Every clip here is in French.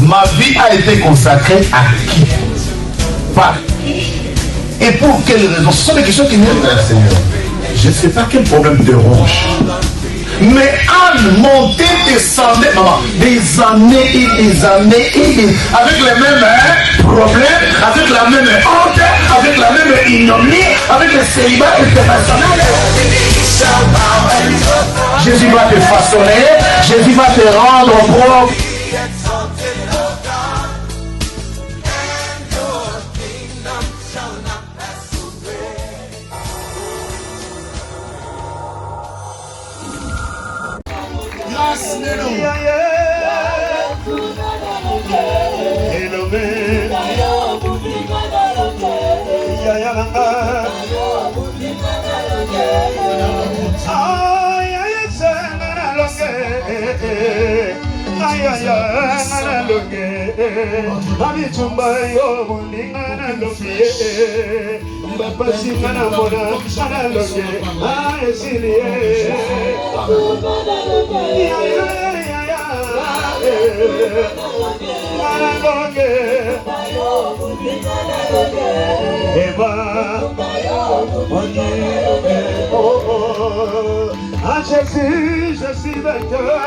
Ma vie a été consacrée à qui? Par qui? Et pour quelles raisons? Ce sont des questions qui viennent vers le Seigneur. Je ne sais pas quel problème te ronge. Mais Anne montait, descendait, maman, des années et des années et des... avec les mêmes problèmes, avec la même honte, avec la même ignominie, avec le célibat international. Jésus va te façonner, Jésus va te rendre propre. Jésus, je suis vainqueur.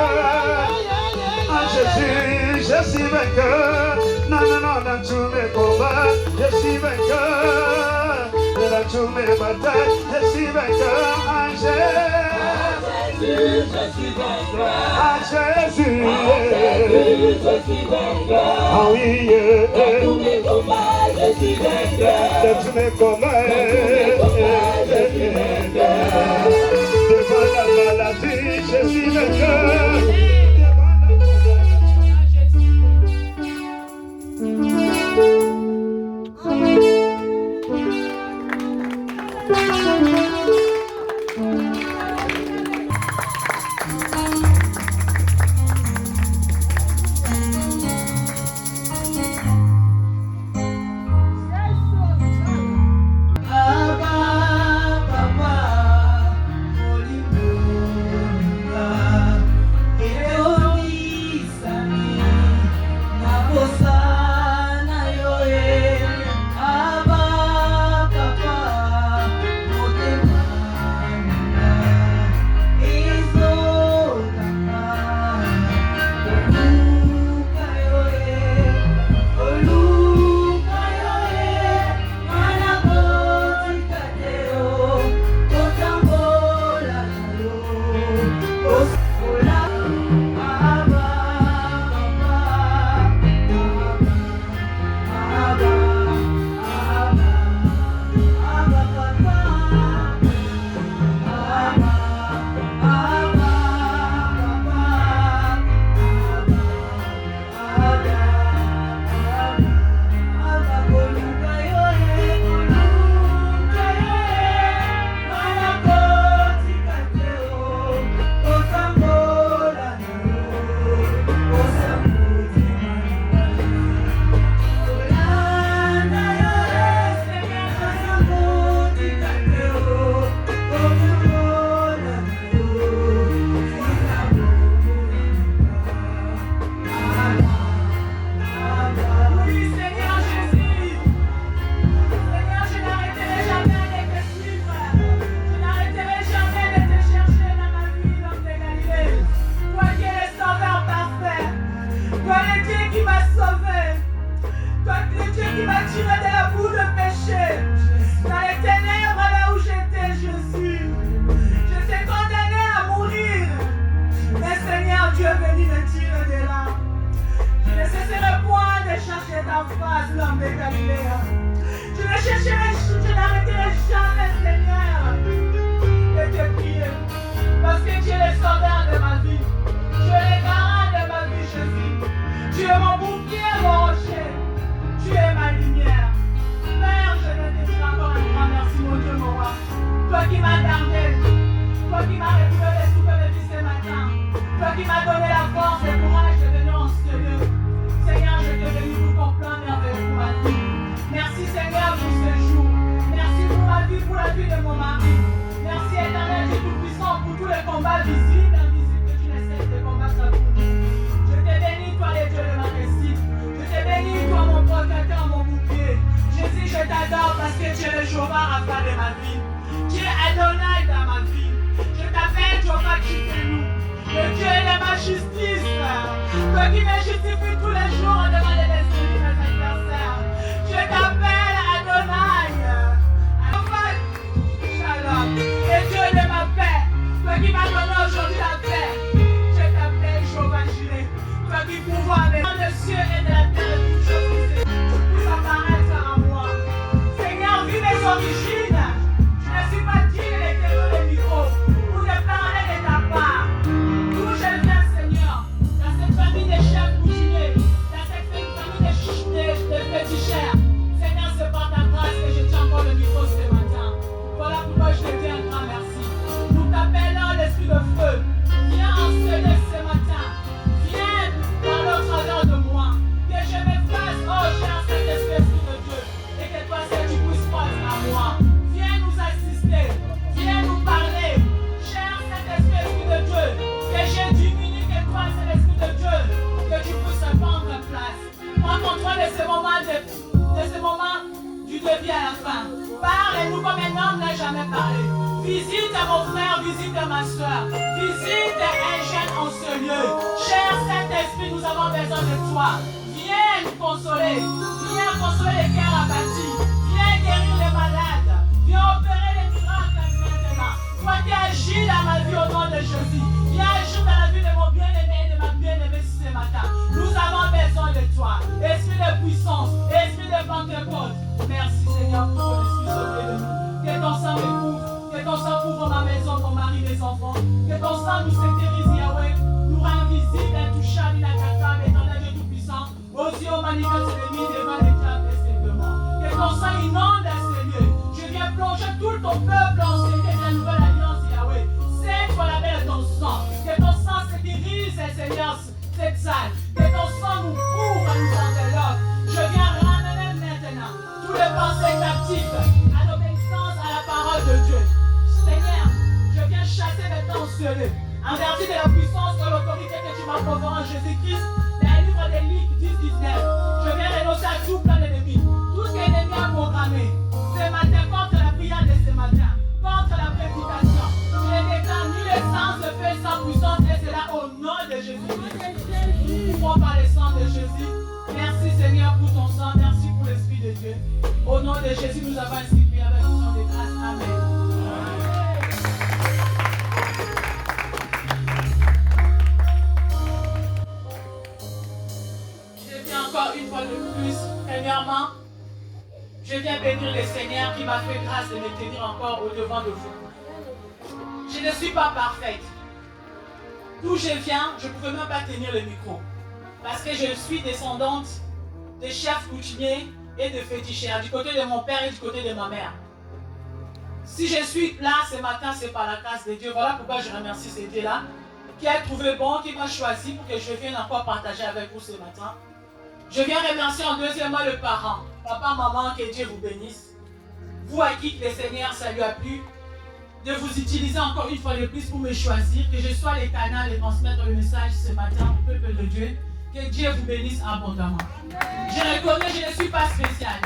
Jésus, je suis vainqueur. Non, non, non, dans tous mes combats, je suis vainqueur. Dans tous mes batailles, je suis vainqueur. Jésus, je suis vainqueur. Jésus, je suis vainqueur. Ah oui, dans tous mes combats, je suis vainqueur. Dans tous mes combats, je suis vainqueur. Devant la maladie, je suis vainqueur. Visible, invisible, que tu ne cesses de combattre pour nous. Je te bénis, toi, les dieux de ma réussite. Jéhovah Rapha de ma vie. Tu es Adonai dans ma vie. Je t'appelle Jéhovah Tchikénou, le Dieu de ma justice. Toi qui me justifie tous les jours devant les esprits de mes adversaires. Je t'appelle Adonai. Jéhovah Shalom, le Dieu de ma paix. Toi qui m'as donné aujourd'hui la paix. Je t'appelle Jéhovah Jireh. Toi qui pouvoir les cieux et de la terre et toutes choses qui puissent apparaître à moi. Seigneur, vis mes origines. Je ne suis pas digne de tenir le micro pour te parler de ta part. D'où je viens, Seigneur, dans cette famille de chefs coutumiers, dans cette famille de petits chers. Seigneur, c'est par ta grâce que je tiens encore le micro ce matin. Voilà pourquoi je te dis un grand merci. Nous t'appelons l'esprit de feu. Viens enseigner ce matin. Viens dans le travers de moi. Que je me fasse, oh cher Saint-Esprit de Dieu. Et que toi, Seigneur, tu puisses passer à moi. Viens nous assister. Viens nous parler. Cher Saint-Esprit de Dieu. Que je diminue que toi, Saint-Esprit de Dieu. Que tu puisses prendre place. Prends contrôle de ce moment du début à la fin. Parle-nous comme un homme n'a jamais parlé. Visite mon frère, visite ma soeur. Visite un jeune en ce lieu. Cher Saint-Esprit, nous avons besoin de toi. Viens nous consoler. Viens consoler les cœurs abattus. Viens guérir les malades. Viens opérer les miracles maintenant. Toi qui agis dans ma vie au nom de Jésus. Viens agir dans la vie de mon bien-aimé et de ma bien-aimée ce matin. Nous avons besoin de toi. Esprit de puissance, esprit de Pentecôte. Merci Seigneur pour ton esprit sauvé de nous. Que ton sang me couvre. Que ton sang couvre ma maison, mon mari, mes enfants. Que ton sang nous sécurise, Yahweh. Nous rend visibles, intouchables, inattaquables, éternel Dieu tout-puissant. Aux yeux, aux manigances ennemies, devant les diables et ses demandes. Que ton sang inonde ces lieux. Je viens plonger tout ton peuple en sécurité de la nouvelle alliance, Yahweh. C'est pour la belle de ton sang. Que ton sang sécurise, Seigneur, cette salle. Que ton sang nous couvre, nous enveloppe. Je viens ramener maintenant tous les pensées captives à l'obéissance à la parole de Dieu. Seigneur, je viens chasser maintenant ce lieu. En vertu de la puissance de l'autorité que tu m'as conférée en Jésus-Christ, dans le livre des Luc 10-19, je viens renoncer à tout plan d'ennemi. Tout ce que l'ennemi a programmé. Ce matin, contre la prière de ce matin, contre la prédication, je déclare nul essence de feu sans puissance, et c'est là au nom de Jésus-Christ. Nous pouvons par le sang de Jésus. Merci Seigneur pour ton sang, merci pour l'Esprit de Dieu. Au nom de Jésus, nous avons ainsi prié avec le sang de grâce. Amen. Je viens encore une fois de plus. Premièrement, je viens bénir le Seigneur qui m'a fait grâce de me tenir encore au devant de vous. Je ne suis pas parfaite. D'où je viens, je ne pouvais même pas tenir le micro. Parce que je suis descendante de chefs coutumiers et de féticheurs, du côté de mon père et du côté de ma mère. Si je suis là ce matin, c'est par la grâce de Dieu. Voilà pourquoi je remercie ce Dieu-là, qui a trouvé bon, qui m'a choisi pour que je vienne encore partager avec vous ce matin. Je viens remercier en deuxième lieu le parent, papa, maman, que Dieu vous bénisse. Vous à qui le Seigneur, ça lui a plu, de vous utiliser encore une fois de plus pour me choisir, que je sois les canaux et transmettre le message ce matin au peuple de Dieu. Que Dieu vous bénisse abondamment. Je reconnais, je ne suis pas spéciale.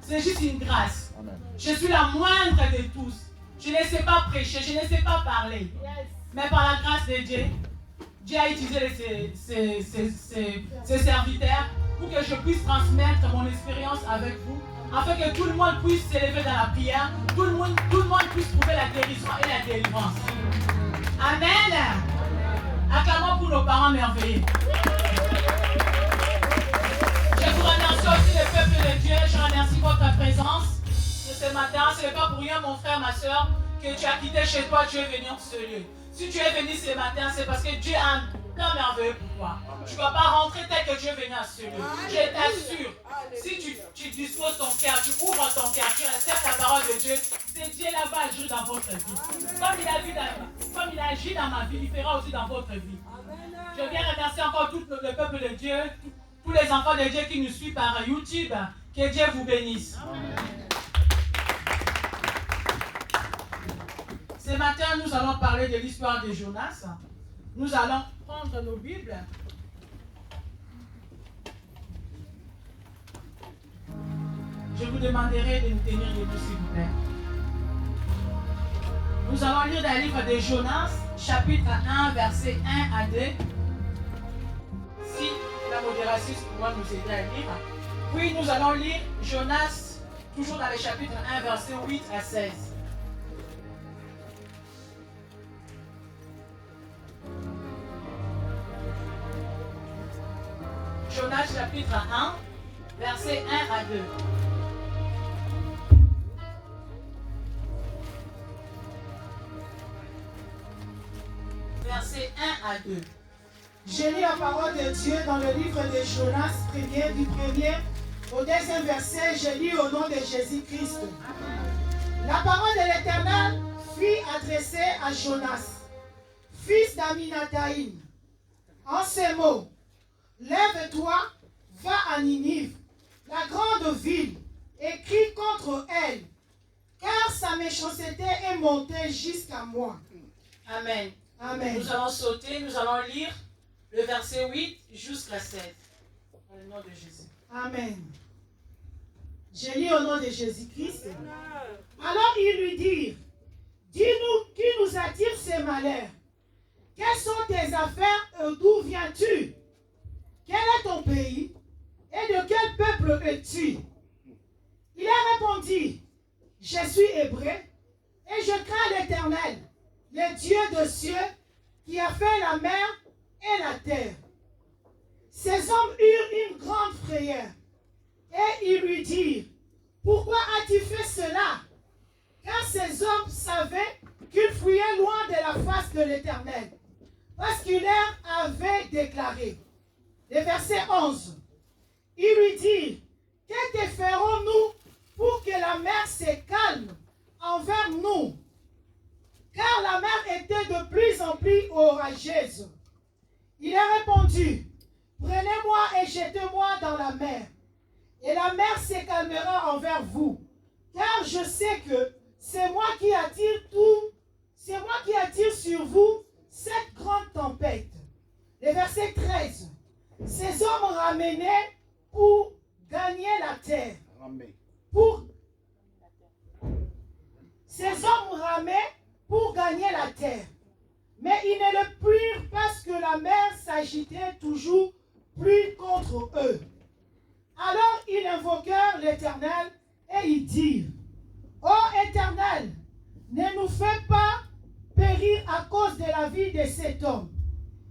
C'est juste une grâce. Je suis la moindre de tous. Je ne sais pas prêcher, je ne sais pas parler. Mais par la grâce de Dieu, Dieu a utilisé ses serviteurs pour que je puisse transmettre mon expérience avec vous, afin que tout le monde puisse s'élever dans la prière, tout le monde puisse trouver la guérison et la délivrance. Amen. Acclamons pour nos parents merveilleux. Je vous remercie aussi le peuple de Dieu, je remercie votre présence de ce matin. Ce n'est pas pour rien, mon frère, ma soeur, que tu as quitté chez toi, tu es venu en ce lieu. Si tu es venu ce matin, c'est parce que Dieu a un plan merveilleux pour toi. Tu ne vas pas rentrer tel que tu es venu à ce lieu. Je t'assure, si tu disposes ton cœur, tu ouvres ton cœur, tu acceptes la parole de Dieu, c'est Dieu là-bas agir dans votre vie. Comme il a agi dans ma vie, il fera aussi dans votre vie. Je viens remercier encore tout le peuple de Dieu, tous les enfants de Dieu qui nous suivent par YouTube. Que Dieu vous bénisse. Ce matin, nous allons parler de l'histoire de Jonas. Nous allons prendre nos Bibles. Je vous demanderai de nous tenir debout, s'il vous plaît. Nous allons lire dans le livre de Jonas, chapitre 1, versets 1 à 2. Si la modératrice pourra nous aider à lire. Puis nous allons lire Jonas, toujours dans le chapitre 1, versets 8 à 16. Jonas, chapitre 1, versets 1 à 2. Versets 1 à 2. J'ai lu la parole de Dieu dans le livre de Jonas, du premier au deuxième verset. J'ai lu au nom de Jésus-Christ. La parole de l'Éternel fut adressée à Jonas, fils d'Aminadaïm, en ces mots: lève-toi, va à Ninive, la grande ville, et crie contre elle, car sa méchanceté est montée jusqu'à moi. Amen. Amen. Nous allons sauter, nous allons lire le verset 8 jusqu'à 7. Dans le nom de Jésus. Amen. J'ai lu au nom de Jésus-Christ. Alors ils lui dirent: dis-nous qui nous attire ces malheurs. Quelles sont tes affaires et d'où viens-tu? Quel est ton pays et de quel peuple es-tu? Il a répondu: je suis hébreu et je crains l'Éternel, le Dieu des cieux qui a fait la mer et la terre. Ces hommes eurent une grande frayeur et ils lui dirent: pourquoi as-tu fait cela? Car ces hommes savaient qu'ils fuyaient loin de la face de l'Éternel, parce qu'il leur avait déclaré. Le verset 11. Ils lui dirent: que te ferons-nous pour que la mer se calme envers nous? Car la mer était de plus en plus orageuse. Il a répondu: prenez-moi et jetez-moi dans la mer, et la mer se calmera envers vous. Car je sais que c'est moi qui attire sur vous cette grande tempête. Le verset 13. Ces hommes ramenaient pour gagner la terre. Ces hommes ramaient pour gagner la terre. Mais ils ne le prirent parce que la mer s'agitait toujours plus contre eux. Alors ils invoquèrent l'Éternel et ils dirent: ô Éternel, ne nous fais pas périr à cause de la vie de cet homme,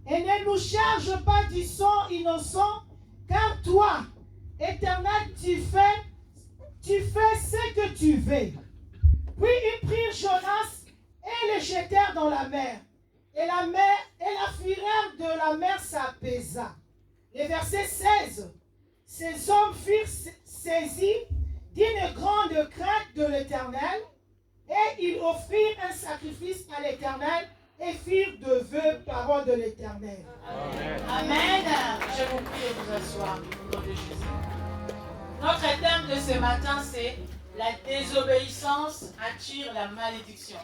et ne nous charge pas du sang innocent, car toi, Éternel, tu fais ce que tu veux. Puis ils prirent Jonas et le jetèrent dans la mer. Et la fureur de la mer s'apaisa. Le verset 16. Ces hommes furent saisis d'une grande crainte de l'Éternel, et ils offrirent un sacrifice à l'Éternel et firent de vœux parole de l'Éternel. Amen. Amen. Je vous prie de vous asseoir au nom de Jésus. Notre thème de ce matin, c'est la désobéissance attire la malédiction.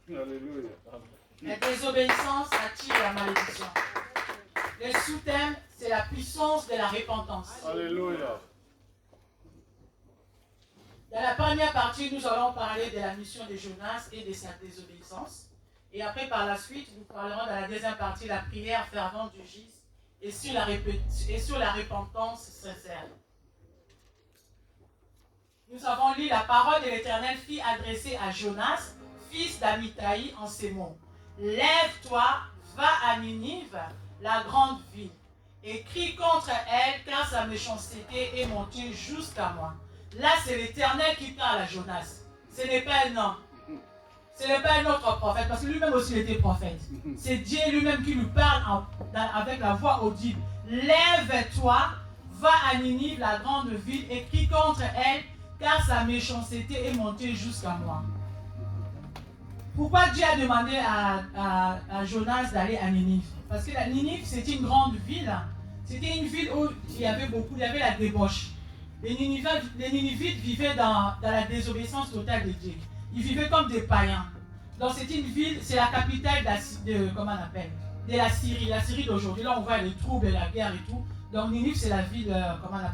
Alléluia. La désobéissance attire la malédiction. Le sous-thème, c'est la puissance de la repentance. Alléluia. Dans la première partie, nous allons parler de la mission de Jonas et de sa désobéissance. Et après, par la suite, nous parlerons dans la deuxième partie de la prière fervente du juste et sur la repentance sincère. Nous avons lu la parole de l'Éternel fut adressée à Jonas, fils d'Amittai, en ces mots: lève-toi, va à Ninive, la grande ville, et crie contre elle, car sa méchanceté est montée jusqu'à moi. Là, c'est l'Éternel qui parle à Jonas. Ce n'est pas un homme. Ce n'est pas un autre prophète, parce que lui-même aussi il était prophète. C'est Dieu lui-même qui lui parle avec la voix audible. Lève-toi, va à Ninive, la grande ville, et crie contre elle, car sa méchanceté est montée jusqu'à moi. Pourquoi Dieu a demandé à Jonas d'aller à Ninive? Parce que la Ninive, c'était une grande ville. C'était une ville où il y avait la débauche. Les Ninivites vivaient dans la désobéissance totale de Dieu. Ils vivaient comme des païens. Donc c'est une ville, c'est la capitale de la Syrie. La Syrie d'aujourd'hui, là on voit les troubles, la guerre et tout. Donc Ninive, c'est la ville,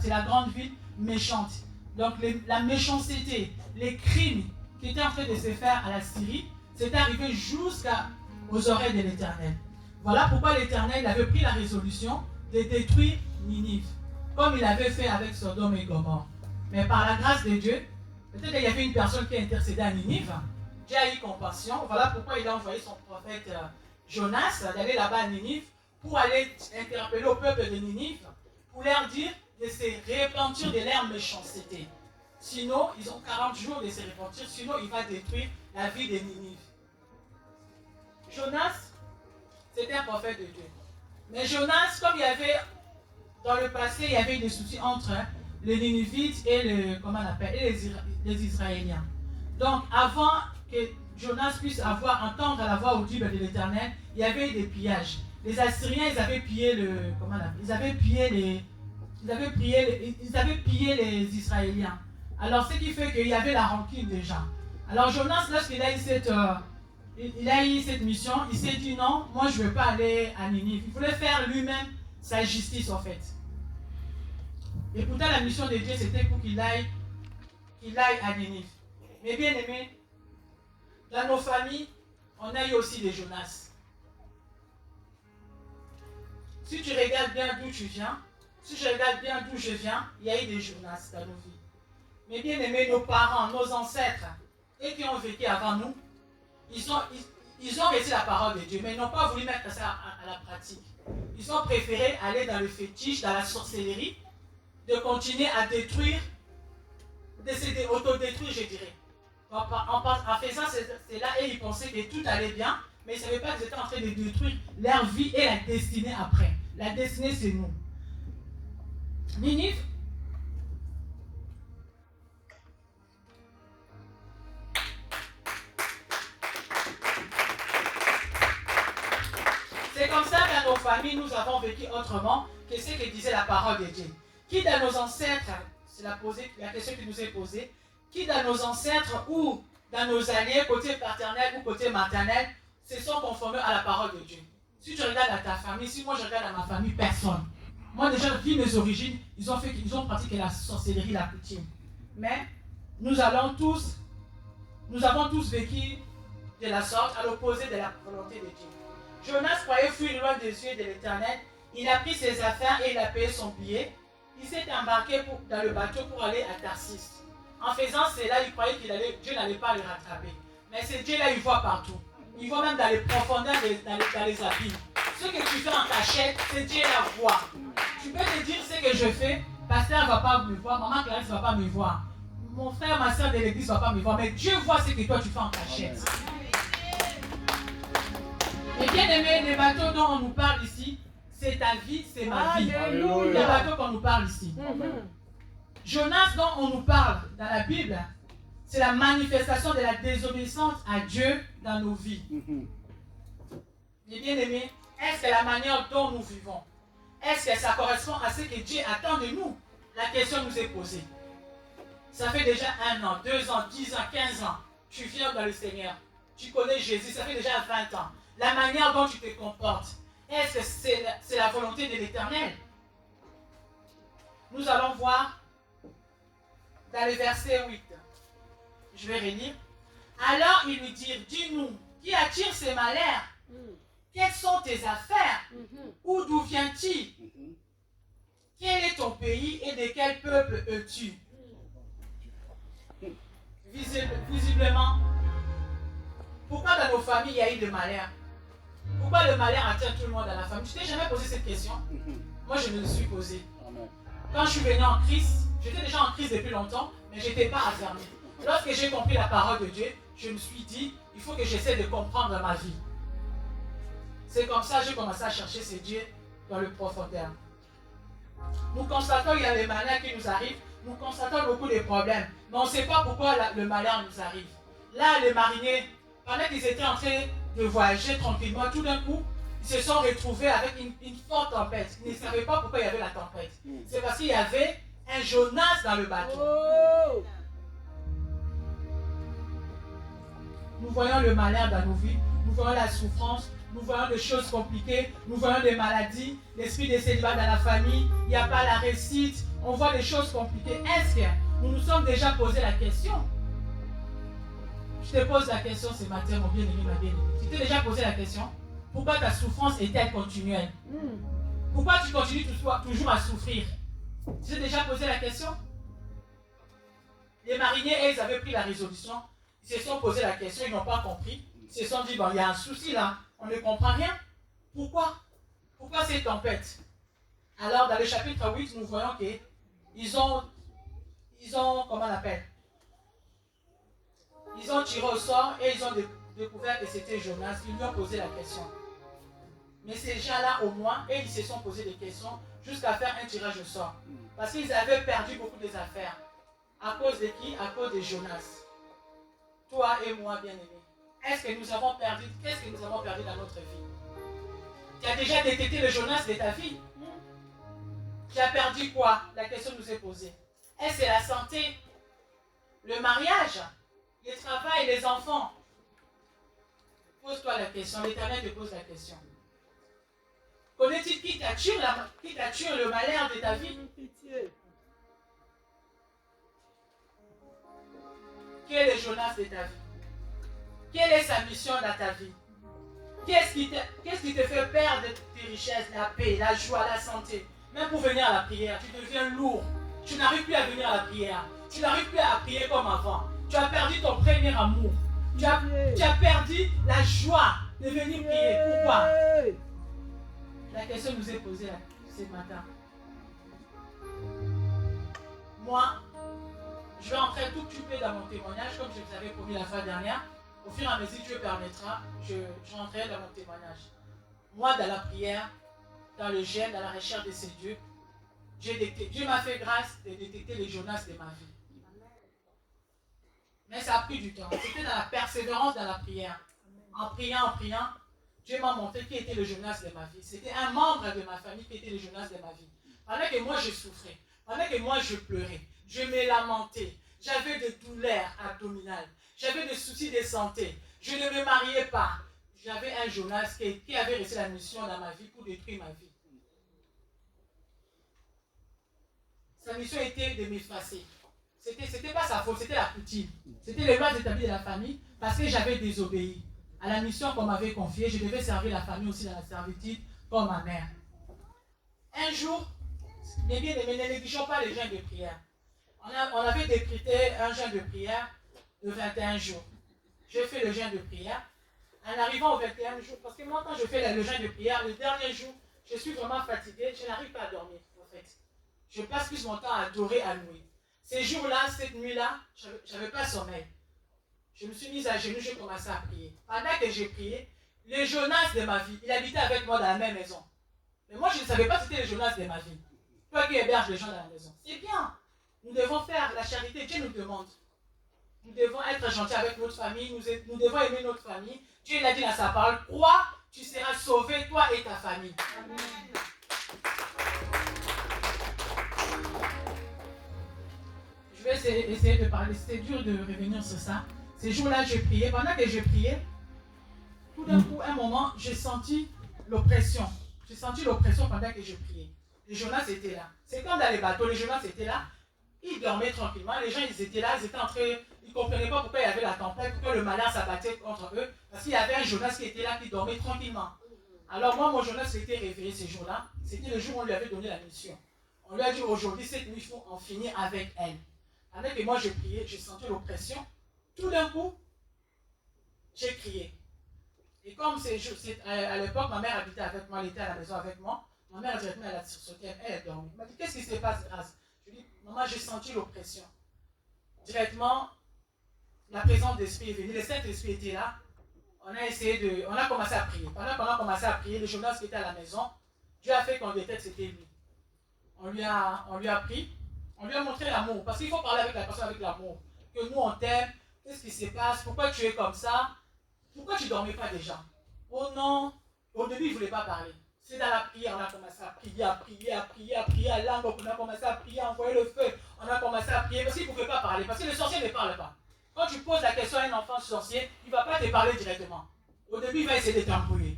c'est la grande ville méchante. Donc la méchanceté, les crimes qui étaient en train de se faire à la Syrie, c'était arrivé jusqu'aux oreilles de l'Éternel. Voilà pourquoi l'Éternel avait pris la résolution de détruire Ninive, comme il avait fait avec Sodome et Gomorrhe. Mais par la grâce de Dieu, peut-être qu'il y avait une personne qui a intercédé à Ninive. Dieu a eu compassion. Voilà pourquoi il a envoyé son prophète Jonas d'aller là-bas à Ninive pour aller interpeller au peuple de Ninive, pour leur dire de se repentir de leur méchanceté. Sinon, ils ont 40 jours de se repentir, sinon il va détruire la vie de Ninive. Jonas, c'était un prophète de Dieu. Mais Jonas, comme il y avait, dans le passé, il y avait des soucis entre les Ninivites et les Israéliens. Donc, avant que Jonas puisse entendre la voix audible de l'Éternel, il y avait eu des pillages. Les Assyriens, ils avaient pillé les Israéliens. Alors, ce qui fait qu'il y avait la rancune déjà. Alors, Jonas, lorsqu'il a eu cette mission, il s'est dit non, moi je ne veux pas aller à Ninive. Il voulait faire lui-même sa justice en fait. Et pourtant, la mission de Dieu, c'était pour qu'il aille à Ninive. Mais bien aimé, dans nos familles, on a eu aussi des Jonas. Si tu regardes bien d'où tu viens, si je regarde bien d'où je viens, il y a eu des Jonas dans nos vies. Mais bien aimé, nos parents, nos ancêtres, et qui ont vécu avant nous, ils ont reçu la parole de Dieu, mais ils n'ont pas voulu mettre ça à la pratique. Ils ont préféré aller dans le fétiche, dans la sorcellerie, de continuer à détruire, de s'autodétruire, je dirais. En faisant cela, et ils pensaient que tout allait bien, mais ils ne savaient pas qu'ils étaient en train de détruire leur vie et la destinée après. La destinée, c'est nous. Ninive, c'est comme ça que dans nos familles, nous avons vécu autrement que ce que disait la parole de Dieu. Qui dans nos ancêtres, c'est la question qui nous est posée, qui dans nos ancêtres ou dans nos alliés, côté paternel ou côté maternel, se sont conformés à la parole de Dieu. Si tu regardes à ta famille, si moi je regarde à ma famille, personne. Moi déjà, vu mes origines, ils ont pratiqué la sorcellerie, la coutume. Mais nous avons tous vécu de la sorte, à l'opposé de la volonté de Dieu. Jonas croyait fuir loin des yeux de l'Éternel. Il a pris ses affaires et il a payé son billet. Il s'est embarqué dans le bateau pour aller à Tarsis. En faisant cela, il croyait Dieu n'allait pas le rattraper. Mais ce Dieu-là, il voit partout. Il voit même dans les profondeurs, dans les abîmes. Ce que tu fais en cachette, c'est Dieu la voit. Tu peux te dire ce que je fais, pasteur ne va pas me voir, maman Clarisse ne va pas me voir, mon frère, ma soeur de l'église ne va pas me voir, mais Dieu voit ce que toi tu fais en cachette. Et bien aimé, les bateaux dont on nous parle ici, c'est ta vie, c'est ma vie. Les bateaux qu'on nous parle ici. Jonas dont on nous parle dans la Bible, c'est la manifestation de la désobéissance à Dieu dans nos vies. Et bien aimé, est-ce que la manière dont nous vivons, est-ce que ça correspond à ce que Dieu attend de nous? La question nous est posée. Ça fait déjà 1 an, 2 ans, 10 ans, 15 ans, tu viens dans le Seigneur. Tu connais Jésus, ça fait déjà 20 ans. La manière dont tu te comportes, est-ce que c'est la volonté de l'Éternel? Nous allons voir dans le verset 8. Je vais relire. Alors ils lui dirent, dis-nous, qui attire ces malheurs? Quelles sont tes affaires? Où d'où viens-tu? Quel est ton pays et de quel peuple es-tu? Visiblement, pourquoi dans nos familles il y a eu le malheur? Pourquoi le malheur atteint tout le monde dans la famille? Tu t'es jamais posé cette question? Moi, je me le suis posée. Quand je suis venu en Christ, j'étais déjà en Christ depuis longtemps, mais je n'étais pas affermi. Lorsque j'ai compris la parole de Dieu, je me suis dit, il faut que j'essaie de comprendre ma vie. C'est comme ça que j'ai commencé à chercher ce Dieu dans le profondeur. Nous constatons qu'il y a les malheurs qui nous arrivent, nous constatons beaucoup de problèmes, mais on ne sait pas pourquoi le malheur nous arrive. Là, les mariniers, pendant qu'ils étaient en train de voyager tranquillement, tout d'un coup, ils se sont retrouvés avec une forte tempête. Ils ne savaient pas pourquoi il y avait la tempête. C'est parce qu'il y avait un Jonas dans le bateau. Nous voyons le malheur dans nos vies, nous voyons la souffrance, nous voyons des choses compliquées, nous voyons des maladies, l'esprit des célibats dans la famille, il n'y a pas la réussite, on voit des choses compliquées. Est-ce que nous nous sommes déjà posé la question? Je te pose la question ce matin, mon bien-aimé, ma bien-aimée. Tu t'es déjà posé la question? Pourquoi ta souffrance est-elle continuelle? Pourquoi tu continues toujours à souffrir? Tu t'es déjà posé la question? Les mariniers, ils avaient pris la résolution. Ils se sont posé la question, ils n'ont pas compris. Ils se sont dit, bon, il y a un souci là, on ne comprend rien. Pourquoi? Pourquoi cette tempête? Alors, dans le chapitre 8, nous voyons qu'ils ont, comment on appelle? Ils ont tiré au sort et ils ont découvert que c'était Jonas. Ils lui ont posé la question. Mais ces gens-là, au moins, et ils se sont posé des questions jusqu'à faire un tirage au sort. Parce qu'ils avaient perdu beaucoup des affaires. À cause de qui? À cause de Jonas. Toi et moi, bien-aimés. Est-ce que nous avons perdu? Qu'est-ce que nous avons perdu dans notre vie? Tu as déjà détecté le Jonas de ta vie? Tu as perdu quoi? La question nous est posée. Est-ce que c'est la santé? Le mariage? Le travail? Les enfants? Pose-toi la question. L'Éternel te pose la question. Connais-tu qui t'attire le malheur de ta vie? Quel est le Jonas de ta vie? Quelle est sa mission dans ta vie? Qu'est-ce qui te fait perdre tes richesses, la paix, la joie, la santé? Même pour venir à la prière, tu deviens lourd. Tu n'arrives plus à venir à la prière. Tu n'arrives plus à prier comme avant. Tu as perdu ton premier amour. Tu as perdu la joie de venir prier. Pourquoi? La question nous est posée ce matin. Moi, je vais entrer tout petit peu dans mon témoignage, comme je vous avais promis la fois dernière. Au fur et à mesure que Dieu permettra, je rentrerai dans mon témoignage. Moi, dans la prière, dans le jeûne, dans la recherche de ces dieux, Dieu m'a fait grâce de détecter les Jonas de ma vie. Mais ça a pris du temps. C'était dans la persévérance dans la prière. En priant, Dieu m'a montré qui était le Jonas de ma vie. C'était un membre de ma famille qui était le Jonas de ma vie. Pendant que moi je souffrais, pendant que moi je pleurais, je me lamentais, j'avais des douleurs abdominales, j'avais des soucis de santé, je ne me mariais pas. J'avais un Jonas qui avait reçu la mission dans ma vie pour détruire ma vie. Sa mission était de m'effacer. C'était pas sa faute, c'était la coutume. C'était les lois établies de la famille parce que j'avais désobéi à la mission qu'on m'avait confiée. Je devais servir la famille aussi dans la servitude comme ma mère. Un jour, les bien-aimés, ne négligeons pas les jeûnes de prière. On avait décrété un jeûne de prière de 21 jours. J'ai fait le jeûne de prière. En arrivant au 21 jours, parce que moi, quand je fais le jeûne de prière, le dernier jour, je suis vraiment fatigué, je n'arrive pas à dormir, en fait. Je passe plus mon temps à adorer, à louer. Ces jours-là, cette nuit-là, je n'avais pas sommeil. Je me suis mise à genoux, j'ai commencé à prier. Pendant que j'ai prié, les Jonas de ma vie, il habitait avec moi dans la même maison. Mais moi, je ne savais pas que c'était les Jonas de ma vie. Toi qui héberges les gens dans la maison. C'est bien. Nous devons faire la charité. Dieu nous demande. Nous devons être gentils avec notre famille. Nous devons aimer notre famille. Dieu l'a dit dans sa parole. Crois, tu seras sauvé, toi et ta famille. Amen. Je vais essayer de parler. C'était dur de revenir sur ça. Ces jours-là, j'ai prié. Pendant que j'ai prié, tout d'un coup, un moment, j'ai senti l'oppression. J'ai senti l'oppression pendant que je priais. Les Jonas étaient là. C'est comme dans les bateaux, les Jonas étaient là. Ils dormaient tranquillement. Les gens, ils étaient là, ils étaient en train. Ils ne comprenaient pas pourquoi il y avait la tempête, pourquoi le malheur s'abattait contre eux. Parce qu'il y avait un Jonas qui était là, qui dormait tranquillement. Alors moi, mon Jonas s'était réveillé ce jour-là. C'était le jour où on lui avait donné la mission. On lui a dit aujourd'hui, cette nuit, il faut en finir avec elle. Pendant que moi, je priais, j'ai senti l'oppression. Tout d'un coup, j'ai crié. Et comme à l'époque, ma mère habitait avec moi, elle était à la maison avec moi. Ma mère, directement, elle a sursauté, elle dormait. Elle m'a dit, qu'est-ce qui se passe, Grâce? Je lui ai dit, maman, j'ai senti l'oppression. Directement, la présence d'esprit est venue. Le Saint-Esprit était là. On a commencé à prier. Pendant qu'on a commencé à prier, le Jonas qui était à la maison, Dieu a fait qu'on détecte que c'était lui. On lui a pris, on lui a montré l'amour. Parce qu'il faut parler avec la personne avec l'amour. Que nous, on t'aime. Qu'est-ce qui se passe? Pourquoi tu es comme ça? Pourquoi tu ne dormais pas déjà? Oh non! Au début, il ne voulait pas parler. C'est dans la prière, on a commencé à prier à langue, on a commencé à prier, à envoyer le feu. On a commencé à prier parce qu'il ne pouvait pas parler. Parce que le sorcier ne parle pas. Quand tu poses la question à un enfant sorcier, il ne va pas te parler directement. Au début, il va essayer de t'embrouiller.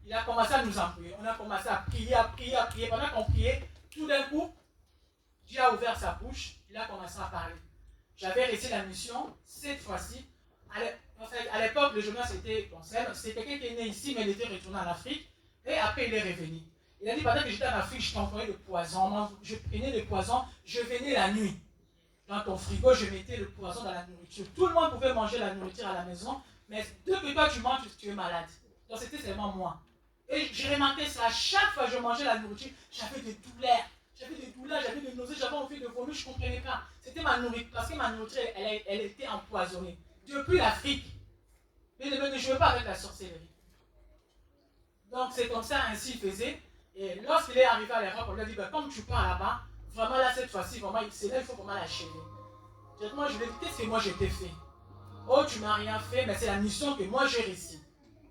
il a commencé à nous envoyer. On a commencé à prier, à prier, à prier. Pendant qu'on priait, tout d'un coup, Dieu a ouvert sa bouche, il a commencé à parler. J'avais réussi la mission, cette fois-ci. À l'époque, le journal c'était Concerne. C'est quelqu'un qui est né ici, mais il était retourné en Afrique. Et après, il est revenu. Il a dit, pendant que j'étais en Afrique, je t'envoyais le poison. Je prenais le poison, je venais la nuit. Dans ton frigo, je mettais le poison dans la nourriture. Tout le monde pouvait manger la nourriture à la maison, mais dès que toi tu manges, tu es malade. Donc c'était seulement moi. Et j'ai remarqué ça, à chaque fois que je mangeais la nourriture, j'avais des douleurs. J'avais des nausées, j'avais envie de vomir, je ne comprenais pas. C'était ma nourriture, parce que ma nourriture, elle était empoisonnée. Depuis l'Afrique, mais ne jouez pas avec la sorcellerie. Donc c'est comme ça, ainsi il faisait. Et lorsqu'il est arrivé à l'Europe, on lui a dit, ben, comme tu pars là-bas, vraiment là cette fois-ci, vraiment, c'est là il faut vraiment l'achever. Directement, je lui ai dit, qu'est-ce que moi je t'ai fait? Oh, tu m'as rien fait, mais c'est la mission que moi j'ai réussi.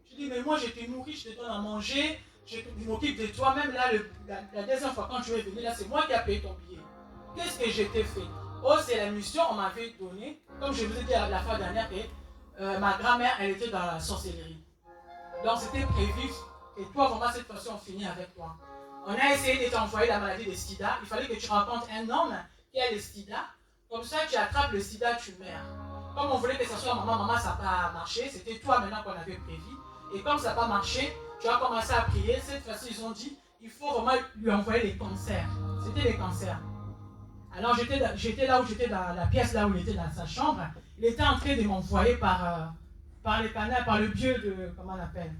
Je dis, mais moi je t'ai nourri, je te donne à manger, je m'occupe de toi. Même là, la deuxième fois quand tu es venu, là, c'est moi qui ai payé ton billet. Qu'est-ce que je t'ai fait? Oh, c'est la mission qu'on m'avait donnée. Comme je vous ai dit la fois dernière, que ma grand-mère, elle était dans la sorcellerie. Donc c'était prévu. Et toi, vraiment, cette fois-ci, on finit avec toi. On a essayé de t'envoyer la maladie de sida. Il fallait que tu rencontres un homme qui a le sida. Comme ça, tu attrapes le sida, tu meurs. Comme on voulait que ce soit maman, ça n'a pas marché. C'était toi maintenant qu'on avait prévu. Et comme ça n'a pas marché, tu as commencé à prier. Cette fois-ci, ils ont dit, il faut vraiment lui envoyer les cancers. C'était les cancers. Alors, j'étais là où j'étais dans la pièce, là où il était dans sa chambre. Il était en train de m'envoyer par les canaux, par le biais de, comment on appelle,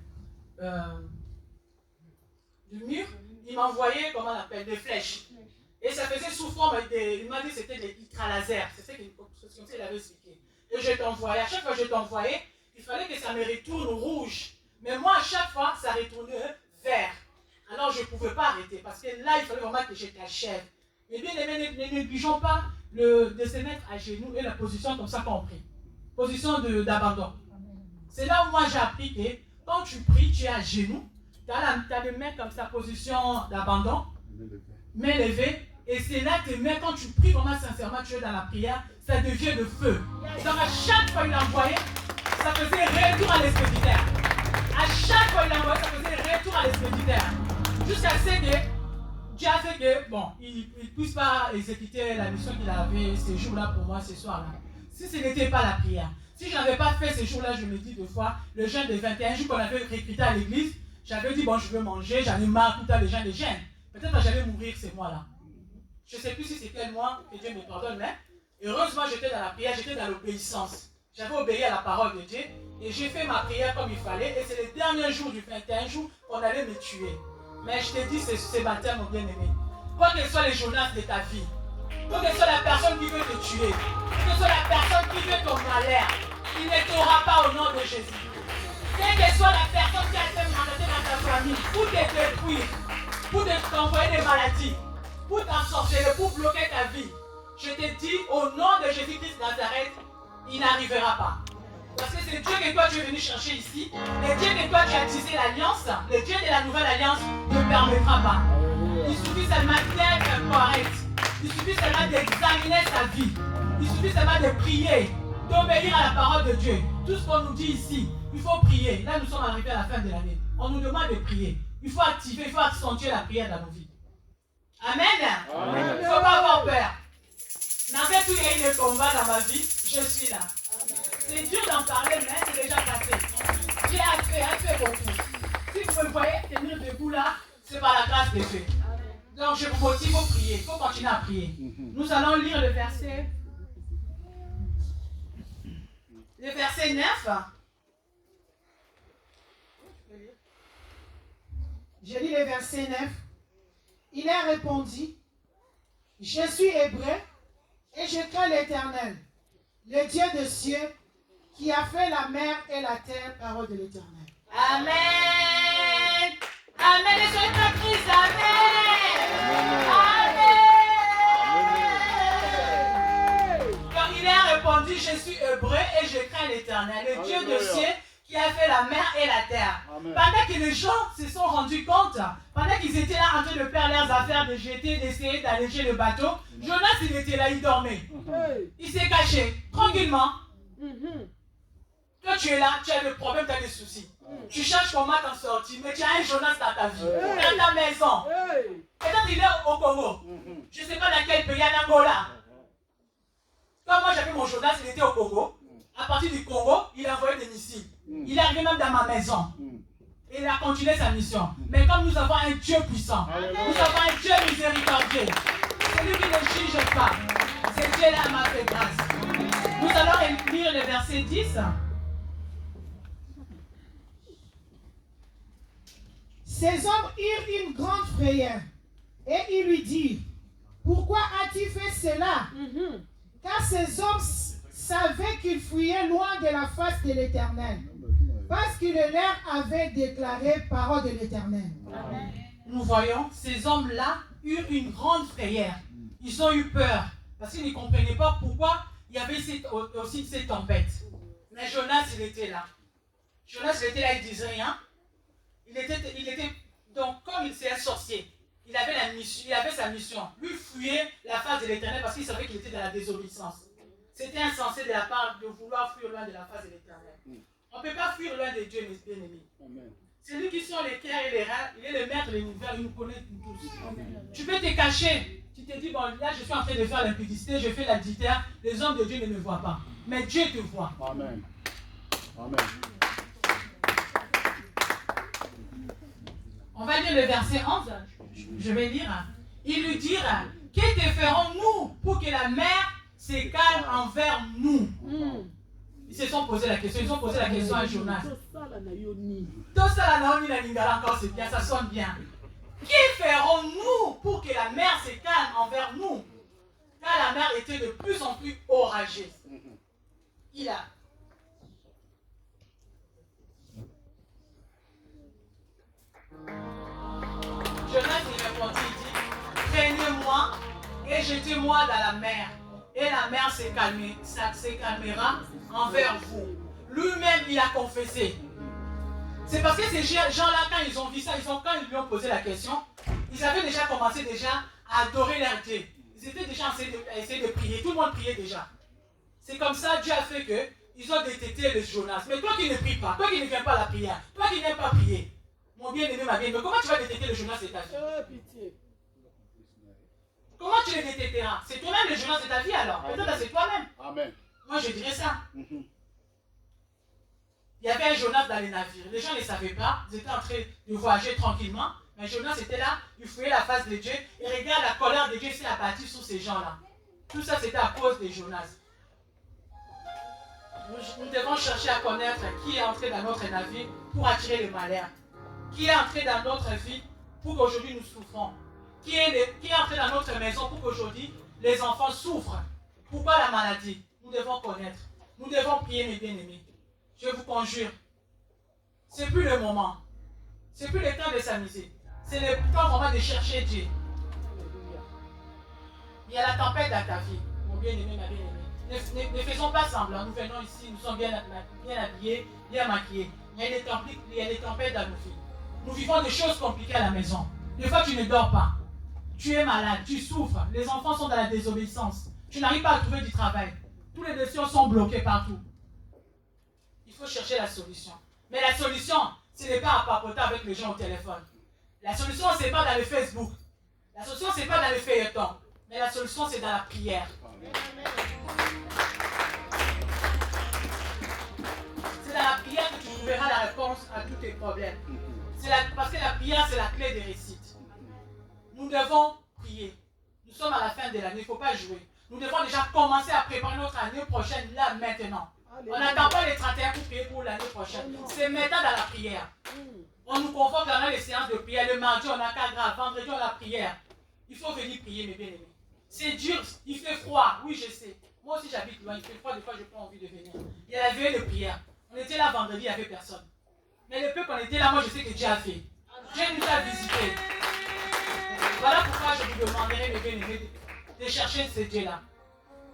du mur. Il m'envoyait, comment on appelle, des flèches. Et ça faisait sous forme, il m'a dit que c'était des ultra-lasers. C'est comme ça qu'il avait expliqué. Et je t'envoyais, à chaque fois que je t'envoyais, il fallait que ça me retourne rouge. Mais moi, à chaque fois, ça retournait vert. Alors, je ne pouvais pas arrêter, parce que là, il fallait vraiment que je t'achève. Mais bien aimé, ne négligeons pas de se mettre à genoux et la position comme ça qu'on prie. Position d'abandon. C'est là où moi j'ai appris que quand tu pries, tu es à genoux. Tu as les mains comme ça, position d'abandon. Main levée. Et c'est là tes mains, quand tu pries vraiment sincèrement, tu es dans la prière, ça devient de feu. Donc à chaque fois qu'il envoyait, ça faisait retour à l'expéditeur. À chaque fois qu'il envoyait, ça faisait retour à l'expéditeur. Jusqu'à ce que Dieu a fait que, bon, il ne puisse pas exécuter la mission qu'il avait ces jours-là pour moi, ce soir-là. Si ce n'était pas la prière, si je n'avais pas fait ces jours-là, je me dis deux fois, le jeûne de 21 jours qu'on avait recruté à l'église, j'avais dit, bon, je veux manger, j'en ai marre, tout à les gens les gênent. Peut-être que j'allais mourir ces mois-là. Je ne sais plus si c'est quel mois, que Dieu me pardonne, mais heureusement, j'étais dans la prière, j'étais dans l'obéissance. J'avais obéi à la parole de Dieu et j'ai fait ma prière comme il fallait. Et c'est le dernier jour du 21 jours qu'on allait me tuer. Mais je te dis ce matin, mon bien-aimé, quoi que soit les journalistes de ta vie, quoi que soit la personne qui veut te tuer, quoi que soit la personne qui veut ton malheur, il ne t'aura pas au nom de Jésus. Quelle que soit la personne qui a été malade dans ta famille, pour te détruire, pour t'envoyer des maladies, pour t'ensorceler, pour bloquer ta vie, je te dis au nom de Jésus-Christ Nazareth, il n'arrivera pas. Parce que c'est Dieu que toi tu es venu chercher ici. Le Dieu que toi tu as tissé l'alliance, le Dieu de la nouvelle alliance ne permettra pas. Il suffit seulement d'être correct. Il suffit seulement d'examiner sa vie. Il suffit seulement de prier, d'obéir à la parole de Dieu. Tout ce qu'on nous dit ici, il faut prier. Là nous sommes arrivés à la fin de l'année. On nous demande de prier. Il faut activer, il faut accentuer la prière dans nos vies. Amen. Il ne faut pas avoir peur. N'avait plus eu de combat dans ma vie, je suis là. C'est dur d'en parler, mais c'est déjà passé. J'ai fait beaucoup. Si vous me voyez tenir debout là, c'est par la grâce de Dieu. Donc je vous motive, il faut prier, il faut continuer à prier. Nous allons lire le verset 9. Je lis le verset 9. Il a répondu, je suis hébreu et je crains l'Éternel, le Dieu des cieux, qui a fait la mer et la terre, parole de l'Éternel. Amen. Amen. Et soyez pas tristes. Amen. Amen. Donc il a répondu, je suis hébreu et je crains l'Éternel, le Dieu des cieux, qui a fait la mer et la terre. Amen. Pendant que les gens se sont rendus compte, pendant qu'ils étaient là en train de faire leurs affaires, de jeter, d'essayer d'alléger le bateau, Jonas il était là, il dormait. Il s'est caché, tranquillement. Toi tu es là, tu as des problèmes, tu as des soucis. Tu cherches comment t'en sortir, mais tu as un Jonas dans ta vie, dans ta maison. Peut-être il est au Congo. Je ne sais pas dans quel pays, en Angola. Quand moi j'avais mon Jonas, il était au Congo. À partir du Congo, il a envoyé des missiles. Il est arrivé même dans ma maison. Et il a continué sa mission. Mais comme nous avons un Dieu puissant, nous avons un Dieu miséricordieux, celui qui ne juge pas, ce Dieu-là m'a fait grâce. Nous allons lire le verset 10. Ces hommes eurent une grande frayeur et ils lui dirent, pourquoi as-tu fait cela? Car ces hommes savaient qu'ils fuyaient loin de la face de l'Éternel, parce qu'il leur avait déclaré parole de l'Éternel. Nous voyons, ces hommes-là eurent une grande frayeur. Ils ont eu peur, parce qu'ils ne comprenaient pas pourquoi il y avait aussi cette tempête. Mais Jonas, il était là. Jonas, il était là, il ne disait rien. Il était donc, comme il était un sorcier, il avait sa mission. Lui fuyait la face de l'Éternel parce qu'il savait qu'il était dans la désobéissance. C'était insensé de la part de vouloir fuir loin de la face de l'Éternel. On ne peut pas fuir loin de Dieu, mes bien-aimés. C'est lui qui sont les cœurs et les reins. Il est le maître de l'univers, il nous connaît tous. Tu peux te cacher. Tu te dis, bon, là, je suis en train de faire l'impudicité, je fais l'adultère. Les hommes de Dieu ne me voient pas. Mais Dieu te voit. Amen. Amen. On va lire le verset 11. Je vais lire. Ils lui dirent, que te ferons-nous pour que la mer se calme envers nous? Ils se sont posé la question. Ils ont posé la question à Jonas. Tout ça, la Naomi, la Lingala, encore, c'est bien, ça sonne bien. Que ferons-nous pour que la mer se calme envers nous? Car la mer était de plus en plus orageuse. Il a. Jonas lui répondit, il dit, prenez-moi et jetez-moi dans la mer. Et la mer se calmera envers vous. Lui-même, il a confessé. C'est parce que ces gens-là, quand ils ont vu ça, quand ils lui ont posé la question, ils avaient déjà commencé à adorer leur Dieu. Ils étaient déjà à essayer de prier. Tout le monde priait déjà. C'est comme ça, Dieu a fait qu'ils ont détecté le Jonas. Mais toi qui ne pries pas, toi qui ne viens pas à la prière, toi qui n'aimes pas prier, mon bien-aimé, ma bien-aimée, comment tu vas détecter le Jonas de ta vie? Comment tu le détecteras? C'est toi-même le Jonas de ta vie alors. Peut-être c'est toi-même. Amen. Moi je dirais ça. Il y avait un Jonas dans les navires. Les gens ne savaient pas. Ils étaient en train de voyager tranquillement. Mais Jonas était là. Il fouillait la face de Dieu. Et regarde, la colère de Dieu s'est abattue sur ces gens-là. Tout ça c'était à cause de Jonas. Nous devons chercher à connaître qui est entré dans notre navire pour attirer le malheur. Qui est entré dans notre vie pour qu'aujourd'hui nous souffrons. Qui est entré dans notre maison pour qu'aujourd'hui les enfants souffrent. Pourquoi la maladie? Nous devons connaître. Nous devons prier, mes bien-aimés. Je vous conjure. C'est plus le moment. C'est plus le temps de s'amuser. C'est le temps vraiment de chercher Dieu. Il y a la tempête dans ta vie, mon bien-aimé, ma bien-aimée. Ne faisons pas semblant. Nous venons ici, nous sommes bien habillés, bien maquillés. Il y a des tempêtes dans nos vies. Nous vivons des choses compliquées à la maison. Des fois, tu ne dors pas. Tu es malade, tu souffres. Les enfants sont dans la désobéissance. Tu n'arrives pas à trouver du travail. Tous les décisions sont bloquées partout. Il faut chercher la solution. Mais la solution, ce n'est pas à papoter avec les gens au téléphone. La solution, ce n'est pas dans le Facebook. La solution, ce n'est pas dans le feuilleton. Mais la solution, c'est dans la prière. C'est dans la prière que tu trouveras la réponse à tous tes problèmes. Parce que la prière, c'est la clé des réussites. Nous devons prier. Nous sommes à la fin de l'année, il ne faut pas jouer. Nous devons déjà commencer à préparer notre année prochaine, là, maintenant. On n'attend pas les 31 pour prier pour l'année prochaine. C'est maintenant dans la prière. On nous convoque dans les séances de prière. Le mardi, on a cadre. Vendredi, on a la prière. Il faut venir prier, mes bien-aimés. C'est dur, il fait froid. Oui, je sais. Moi aussi, j'habite loin. Il fait froid, des fois, je n'ai pas envie de venir. Il y a la veille de prière. On était là vendredi, il n'y avait personne. Mais le peu qu'on était là, moi, je sais que Dieu a fait. Dieu nous a visités. Voilà pourquoi je vous demanderai, mes bien-aimés, de chercher ce Dieu-là.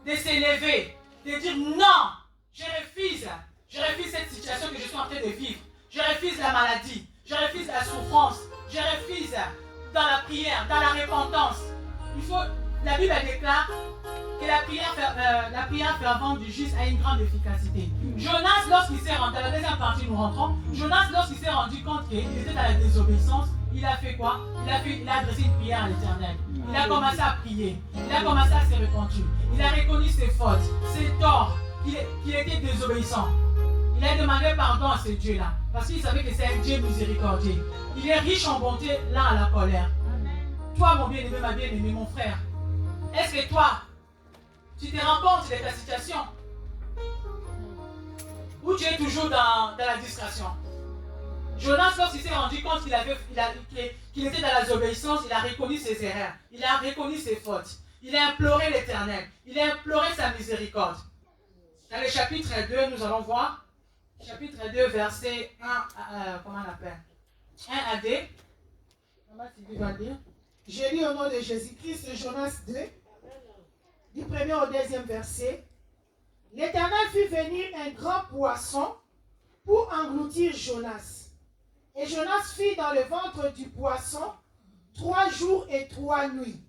De s'élever. De dire non. Je refuse cette situation que je suis en train de vivre. Je refuse la maladie. Je refuse la souffrance. Je refuse dans la prière, dans la repentance. La Bible déclare que la prière fervente du juste a une grande efficacité. Jonas, lorsqu'il s'est rendu, dans la deuxième partie nous rentrons, Jonas, lorsqu'il s'est rendu compte qu'il était dans la désobéissance, il a fait quoi? Il a adressé une prière à l'Éternel. Il a commencé à prier. Il a commencé à se repentir. Il a reconnu ses fautes, ses torts, qu'il était désobéissant. Il a demandé pardon à ce Dieu-là, parce qu'il savait que c'est un Dieu miséricordieux. Il est riche en bonté, lent à la colère. Toi, mon bien-aimé, ma bien-aimée, mon frère, est-ce que toi, tu te rends compte de ta situation? Ou tu es toujours dans la distraction? Jonas, lorsqu'il s'est rendu compte qu'il était dans la désobéissance, il a reconnu ses erreurs, il a reconnu ses fautes, il a imploré l'Éternel, il a imploré sa miséricorde. Dans le chapitre 2, nous allons voir, chapitre 2, verset 1, comment on appelle? 1 à 2. Comment tu vas dire? Je lis au nom de Jésus-Christ, Jonas 2, du premier au deuxième verset. L'Éternel fit venir un grand poisson pour engloutir Jonas. Et Jonas fit dans le ventre du poisson 3 jours et 3 nuits.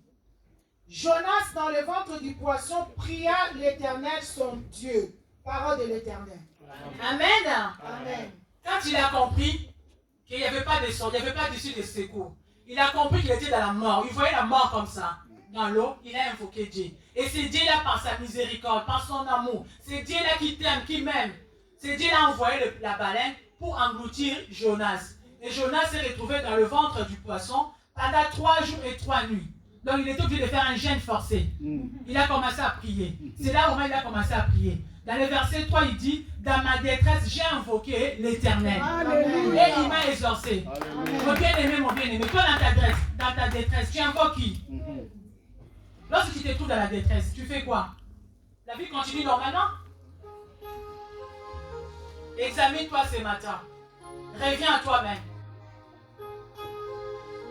Jonas, dans le ventre du poisson, pria l'Éternel son Dieu. Parole de l'Éternel. Amen. Amen. Quand il a compris qu'il n'y avait pas de sort, il n'y avait pas d'issue de secours, il a compris qu'il était dans la mort. Il voyait la mort comme ça, dans l'eau. Il a invoqué Dieu. Et c'est Dieu-là, par sa miséricorde, par son amour, c'est Dieu-là qui t'aime, qui m'aime. C'est Dieu-là envoyé la baleine pour engloutir Jonas. Et Jonas s'est retrouvé dans le ventre du poisson pendant 3 jours et 3 nuits. Donc il était obligé de faire un jeûne forcé. Il a commencé à prier. C'est là où il a commencé à prier. Dans le verset 3, il dit, dans ma détresse, j'ai invoqué l'Éternel. Et il m'a exaucé. Mon bien-aimé, toi dans ta détresse, tu invoques qui? Lorsque tu te trouves dans la détresse, tu fais quoi? La vie continue normalement? Examine-toi ce matin. Reviens à toi-même.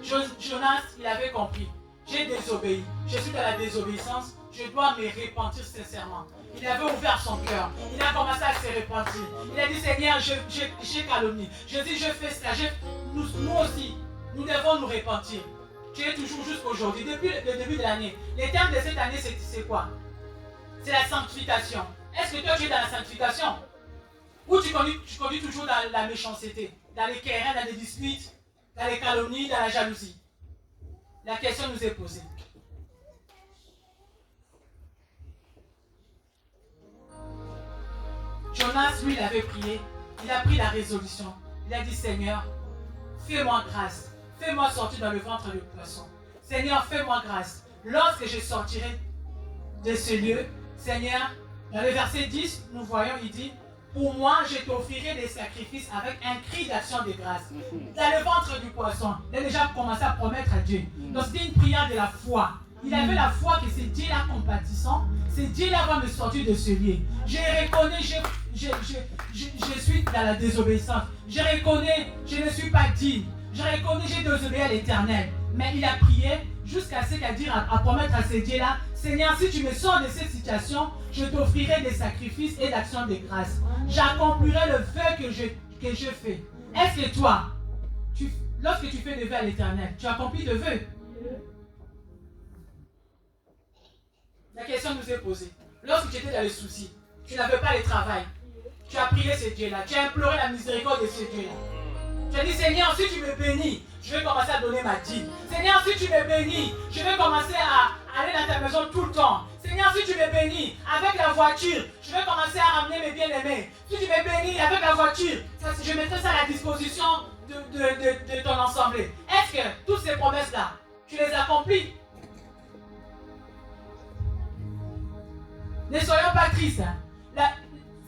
Jonas, il avait compris. J'ai désobéi. Je suis dans la désobéissance. Je dois me repentir sincèrement. Il avait ouvert son cœur. Il a commencé à se repentir. Il a dit, Seigneur, j'ai calomnié. Je dis, je fais ça. Nous aussi, nous devons nous repentir. Tu es toujours jusqu'aujourd'hui. Depuis le début de l'année. Le terme de cette année, c'est quoi? C'est la sanctification. Est-ce que toi, tu es dans la sanctification? Ou tu conduis toujours dans la méchanceté, dans les querelles, dans les disputes, dans les calomnies, dans la jalousie? La question nous est posée. Jonas, lui, il avait prié. Il a pris la résolution. Il a dit, Seigneur, fais-moi grâce. Fais-moi sortir dans le ventre du poisson. Seigneur, fais-moi grâce. Lorsque je sortirai de ce lieu, Seigneur, dans le verset 10, nous voyons, il dit, pour moi, je t'offrirai des sacrifices avec un cri d'action de grâce. Dans le ventre du poisson, il a déjà commencé à promettre à Dieu. Donc c'était une prière de la foi. Il avait la foi que c'est Dieu là compatissant, c'est Dieu là va me sortir de ce lieu. Je reconnais, je suis dans la désobéissance. Je reconnais, je ne suis pas digne. Je reconnais, j'ai désobéi à l'Éternel. Mais il a prié jusqu'à ce qu'à dire, à promettre à ce Dieu-là, Seigneur, si tu me sors de cette situation, je t'offrirai des sacrifices et d'actions de grâce. J'accomplirai le vœu que je fais. Est-ce que toi, lorsque tu fais des vœux à l'Éternel, tu accomplis le vœu? La question nous est posée. Lorsque tu étais dans les soucis, tu n'avais pas le travail, tu as prié ce Dieu-là, tu as imploré la miséricorde de ce Dieu-là. Tu as dit, Seigneur, si tu me bénis, je vais commencer à donner ma dîme. Seigneur, si tu me bénis, je vais commencer à aller dans ta maison tout le temps. Seigneur, si tu me bénis avec la voiture, je vais commencer à ramener mes bien-aimés. Si tu me bénis avec la voiture, je mettrai ça à la disposition de ton assemblée. Est-ce que toutes ces promesses-là, tu les accomplis? Ne soyons pas tristes.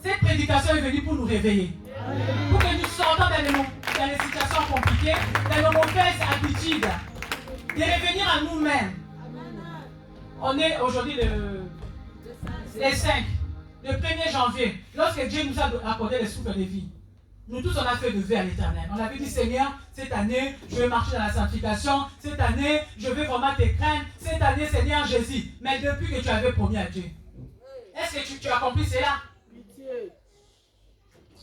Cette prédication est venue pour nous réveiller. Pour que nous sortons dans les situations compliquées, dans nos mauvaises habitudes, de revenir à nous-mêmes. On est aujourd'hui le 5, le 1er janvier, lorsque Dieu nous a accordé le souffle de vie. Nous tous, on a fait le vœu à l'Éternel. On avait dit, Seigneur, cette année, je vais marcher dans la sanctification. Cette année, je vais vraiment te craindre. Cette année, Seigneur Jésus. Mais depuis que tu avais promis à Dieu, est-ce que tu accomplis cela?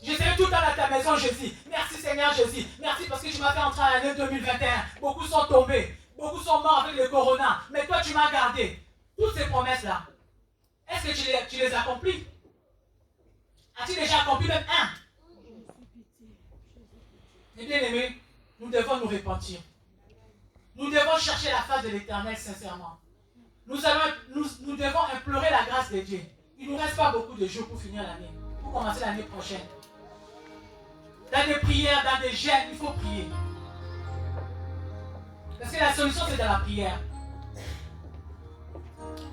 Je serai tout le temps dans ta maison, Jésus. Merci Seigneur Jésus. Merci parce que tu m'as fait entrer à l'année 2021. Beaucoup sont tombés. Beaucoup sont morts avec le corona. Mais toi, tu m'as gardé. Toutes ces promesses-là, Est-ce que tu les accomplis? As-tu déjà accompli même un? Mes bien-aimés, nous devons nous repentir. Nous devons chercher la face de l'Éternel sincèrement. Nous devons implorer la grâce de Dieu. Il ne nous reste pas beaucoup de jours pour finir l'année, pour commencer l'année prochaine. Dans des prières, dans des jeûnes, il faut prier. Parce que la solution, c'est dans la prière.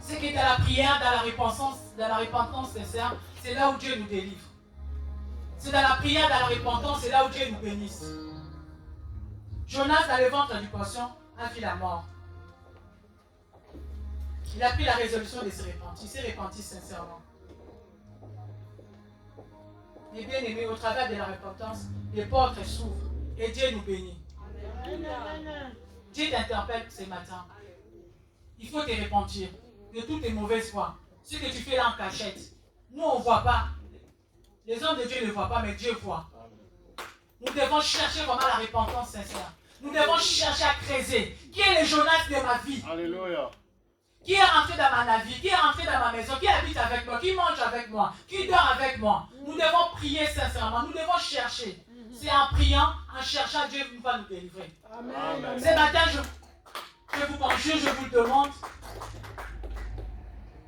C'est que dans la prière, dans la repentance sincère, c'est là où Dieu nous délivre. C'est dans la prière, dans la repentance, c'est là où Dieu nous bénisse. Jonas, dans le ventre du poisson, a vu la mort. Il a pris la résolution de se repentir. Il s'est repenti sincèrement. Mais bien aimé, au travers de la repentance, les portes s'ouvrent et Dieu nous bénit. Dieu t'interpelle ce matin. Il faut te repentir de toutes tes mauvaises voies. Ce que tu fais là en cachette. Nous, on ne voit pas. Les hommes de Dieu ne voient pas, mais Dieu voit. Nous devons chercher vraiment la repentance sincère. Nous devons chercher à creuser. Qui est le Jonas de ma vie? Alléluia. Qui est rentré dans ma vie? Qui est rentré dans ma maison? Qui habite avec moi? Qui mange avec moi? Qui dort avec moi? Nous devons prier sincèrement. Nous devons chercher. C'est en priant, en cherchant, Dieu va nous délivrer. Amen. Ce matin, je vous conjure, je vous demande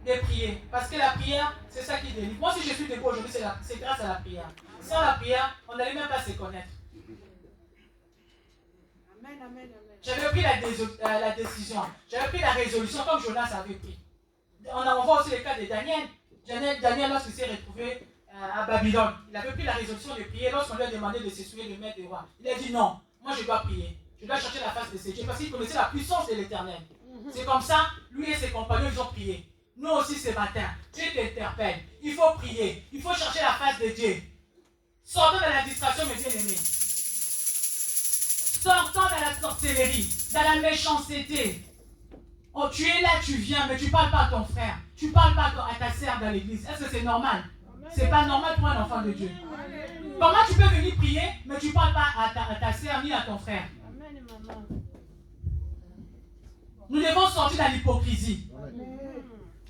de prier. Parce que la prière, c'est ça qui délivre. Moi, si je suis debout aujourd'hui, c'est grâce à la prière. Sans la prière, on n'allait même pas se connaître. J'avais pris la décision. J'avais pris la résolution comme Jonas avait pris. On voit aussi le cas de Daniel. Daniel, lorsqu'il s'est retrouvé à Babylone, il avait pris la résolution de prier. Lorsqu'on lui a demandé de s'essuyer le maître des rois, il a dit non, moi je dois prier. Je dois chercher la face de ce Dieu parce qu'il connaissait la puissance de l'Éternel. C'est comme ça, lui et ses compagnons, ils ont prié. Nous aussi ce matin, Dieu t'interpelle. Il faut prier. Il faut chercher la face de Dieu. Sortons de la distraction, mes bien-aimés. Sortons de la sorcellerie, dans la méchanceté. Oh, tu es là, tu viens, mais tu ne parles pas à ton frère. Tu ne parles pas à ta sœur dans l'église. Est-ce que c'est normal? Ce n'est pas normal pour un enfant de Dieu. Comment tu peux venir prier, mais tu ne parles pas à ta sœur ni à ton frère? Nous devons sortir de l'hypocrisie.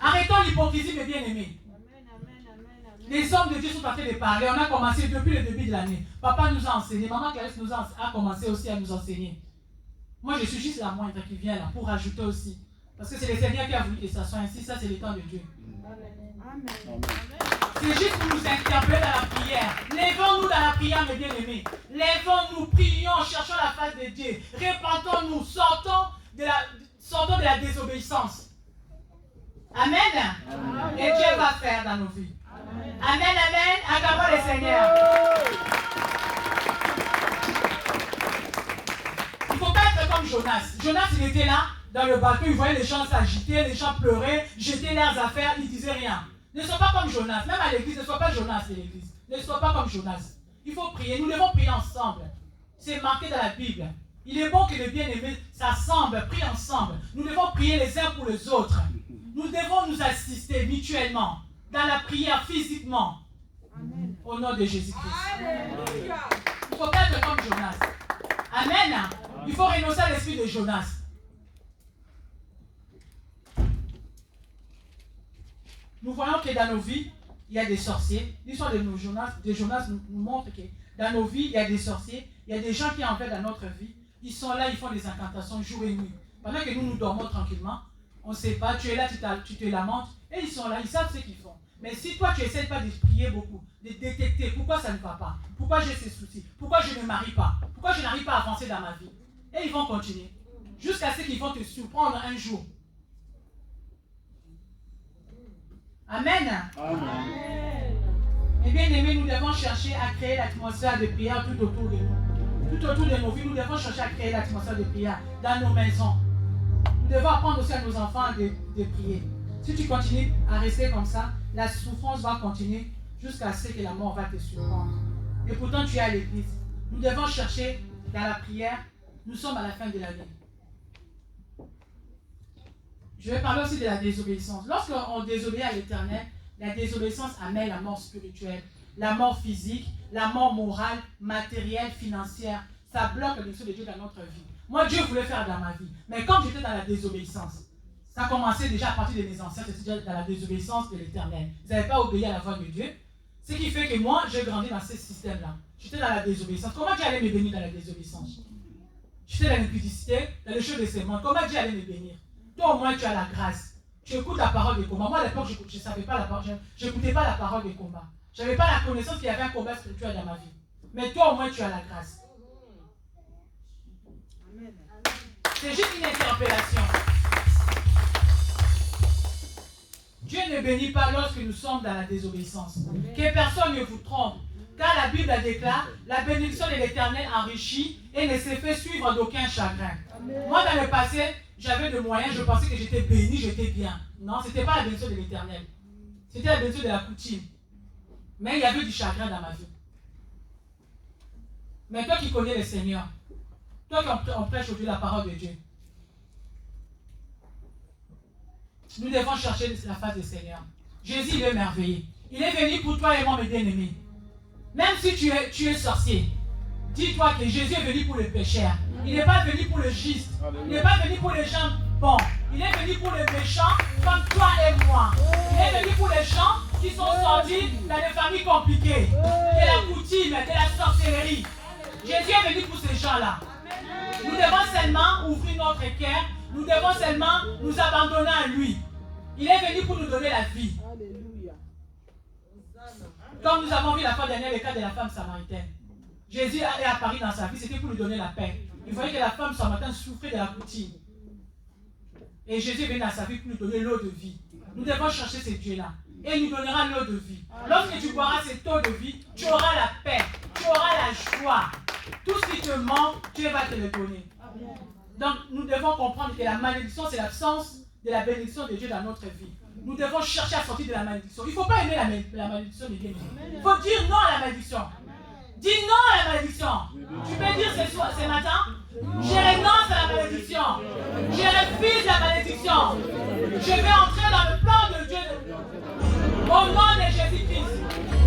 Arrêtons l'hypocrisie, mes bien-aimés. Les hommes de Dieu sont en train de parler. On a commencé depuis le début de l'année. Papa nous a enseigné. Maman Clarisse a commencé aussi à nous enseigner. Moi, je suis juste la moindre qui vient là pour rajouter aussi. Parce que c'est le Seigneur qui a voulu que ça soit ainsi. Ça, c'est le temps de Dieu. Amen. C'est juste pour nous interpeller dans la prière. Lèvons-nous dans la prière, mes bien-aimés. Lèvons-nous, prions, cherchons la face de Dieu. Répentons-nous, sortons de la désobéissance. Amen. Et Dieu va faire dans nos vies. Amen, amen. Acclamons le Seigneur. Il ne faut pas être comme Jonas. Jonas, il était là, dans le bateau, il voyait les gens s'agiter, les gens pleurer, jeter leurs affaires, il ne disait rien. Ne sois pas comme Jonas. Même à l'église, ne sois pas Jonas de l'église. Ne sois pas comme Jonas. Il faut prier. Nous devons prier ensemble. C'est marqué dans la Bible. Il est bon que les bien-aimés s'assemblent, prient ensemble. Nous devons prier les uns pour les autres. Nous devons nous assister mutuellement dans la prière physiquement. Amen. Au nom de Jésus-Christ. Il ne faut pas être comme Jonas. Amen. Il faut renoncer à l'esprit de Jonas. Nous voyons que dans nos vies, il y a des sorciers. L'histoire de Jonas nous montre que dans nos vies, il y a des sorciers. Il y a des gens qui en fait dans notre vie. Ils sont là, ils font des incantations jour et nuit. Pendant que nous dormons tranquillement, on ne sait pas, tu es là, tu te lamentes. Et ils sont là, ils savent ce qu'ils font. Mais si toi, tu n'essaies pas de prier beaucoup, de détecter pourquoi ça ne va pas, pourquoi j'ai ces soucis, pourquoi je ne me marie pas, pourquoi je n'arrive pas à avancer dans ma vie. Et ils vont continuer. Jusqu'à ce qu'ils vont te surprendre un jour. Amen. Amen. Et bien aimés, nous devons chercher à créer l'atmosphère de prière tout autour de nous. Tout autour de nos vies, nous devons chercher à créer l'atmosphère de prière dans nos maisons. Nous devons apprendre aussi à nos enfants de prier. Si tu continues à rester comme ça, la souffrance va continuer jusqu'à ce que la mort va te surprendre. Et pourtant, tu es à l'église. Nous devons chercher dans la prière. Nous sommes à la fin de l'année. Je vais parler aussi de la désobéissance. Lorsqu'on désobéit à l'Éternel, la désobéissance amène la mort spirituelle, la mort physique, la mort morale, matérielle, financière. Ça bloque le dessus de Dieu dans notre vie. Moi, Dieu voulait faire dans ma vie. Mais comme j'étais dans la désobéissance, Ça a commencé déjà à partir de mes ancêtres, c'était déjà dans la désobéissance de l'Éternel. Ils n'avaient pas obéi à la voix de Dieu. Ce qui fait que moi, j'ai grandi dans ce système-là. J'étais dans la désobéissance. Comment Dieu allait me bénir dans la désobéissance? J'étais dans l'impudicité, dans les choses de ces mondes. Comment Dieu allait me bénir? Toi, au moins, tu as la grâce. Tu écoutes la parole de combat. Moi, à l'époque, je ne savais pas la parole. Je n'écoutais pas la parole de combat. Je n'avais pas la connaissance qu'il y avait un combat spirituel dans ma vie. Mais toi, au moins, tu as la grâce. C'est juste une interpellation. Dieu ne bénit pas lorsque nous sommes dans la désobéissance. Que personne ne vous trompe. Car la Bible déclare, la bénédiction de l'Éternel enrichit et ne se fait suivre d'aucun chagrin. Moi, dans le passé, j'avais des moyens, je pensais que j'étais béni, j'étais bien. Non, ce n'était pas la bénédiction de l'Éternel. C'était la bénédiction de la coutume. Mais il y avait du chagrin dans ma vie. Mais toi qui connais le Seigneur, toi qui on prêche aujourd'hui la parole de Dieu, nous devons chercher la face du Seigneur. Jésus, il est merveilleux. Il est venu pour toi et moi, mes bien-aimés. Même si tu es sorcier, dis-toi que Jésus est venu pour les pécheurs. Il n'est pas venu pour les justes. Il n'est pas venu pour les gens bons. Il est venu pour les méchants comme toi et moi. Il est venu pour les gens qui sont sortis dans des familles compliquées, de la coutume, de la sorcellerie. Jésus est venu pour ces gens-là. Nous devons seulement ouvrir notre cœur. Nous devons seulement nous abandonner à lui. Il est venu pour nous donner la vie. Comme nous avons vu la fois dernière le cas de la femme samaritaine. Jésus est apparu dans sa vie, c'était pour lui donner la paix. Il voyait que la femme samaritaine souffrait de la coutume. Et Jésus est venu dans sa vie pour nous donner l'eau de vie. Nous devons chercher ce Dieu-là. Et il nous donnera l'eau de vie. Lorsque tu boiras cette eau de vie, tu auras la paix, tu auras la joie. Tout ce qui te manque, Dieu va te le donner. Donc nous devons comprendre que la malédiction, c'est l'absence de la bénédiction de Dieu dans notre vie. Nous devons chercher à sortir de la malédiction. Il ne faut pas aimer la malédiction de Dieu. Il faut dire non à la malédiction. Dis non à la malédiction. Tu peux dire ce matin, je renonce à la malédiction. Je refuse la malédiction. Je vais entrer dans le plan de Dieu. Au nom de Jésus-Christ,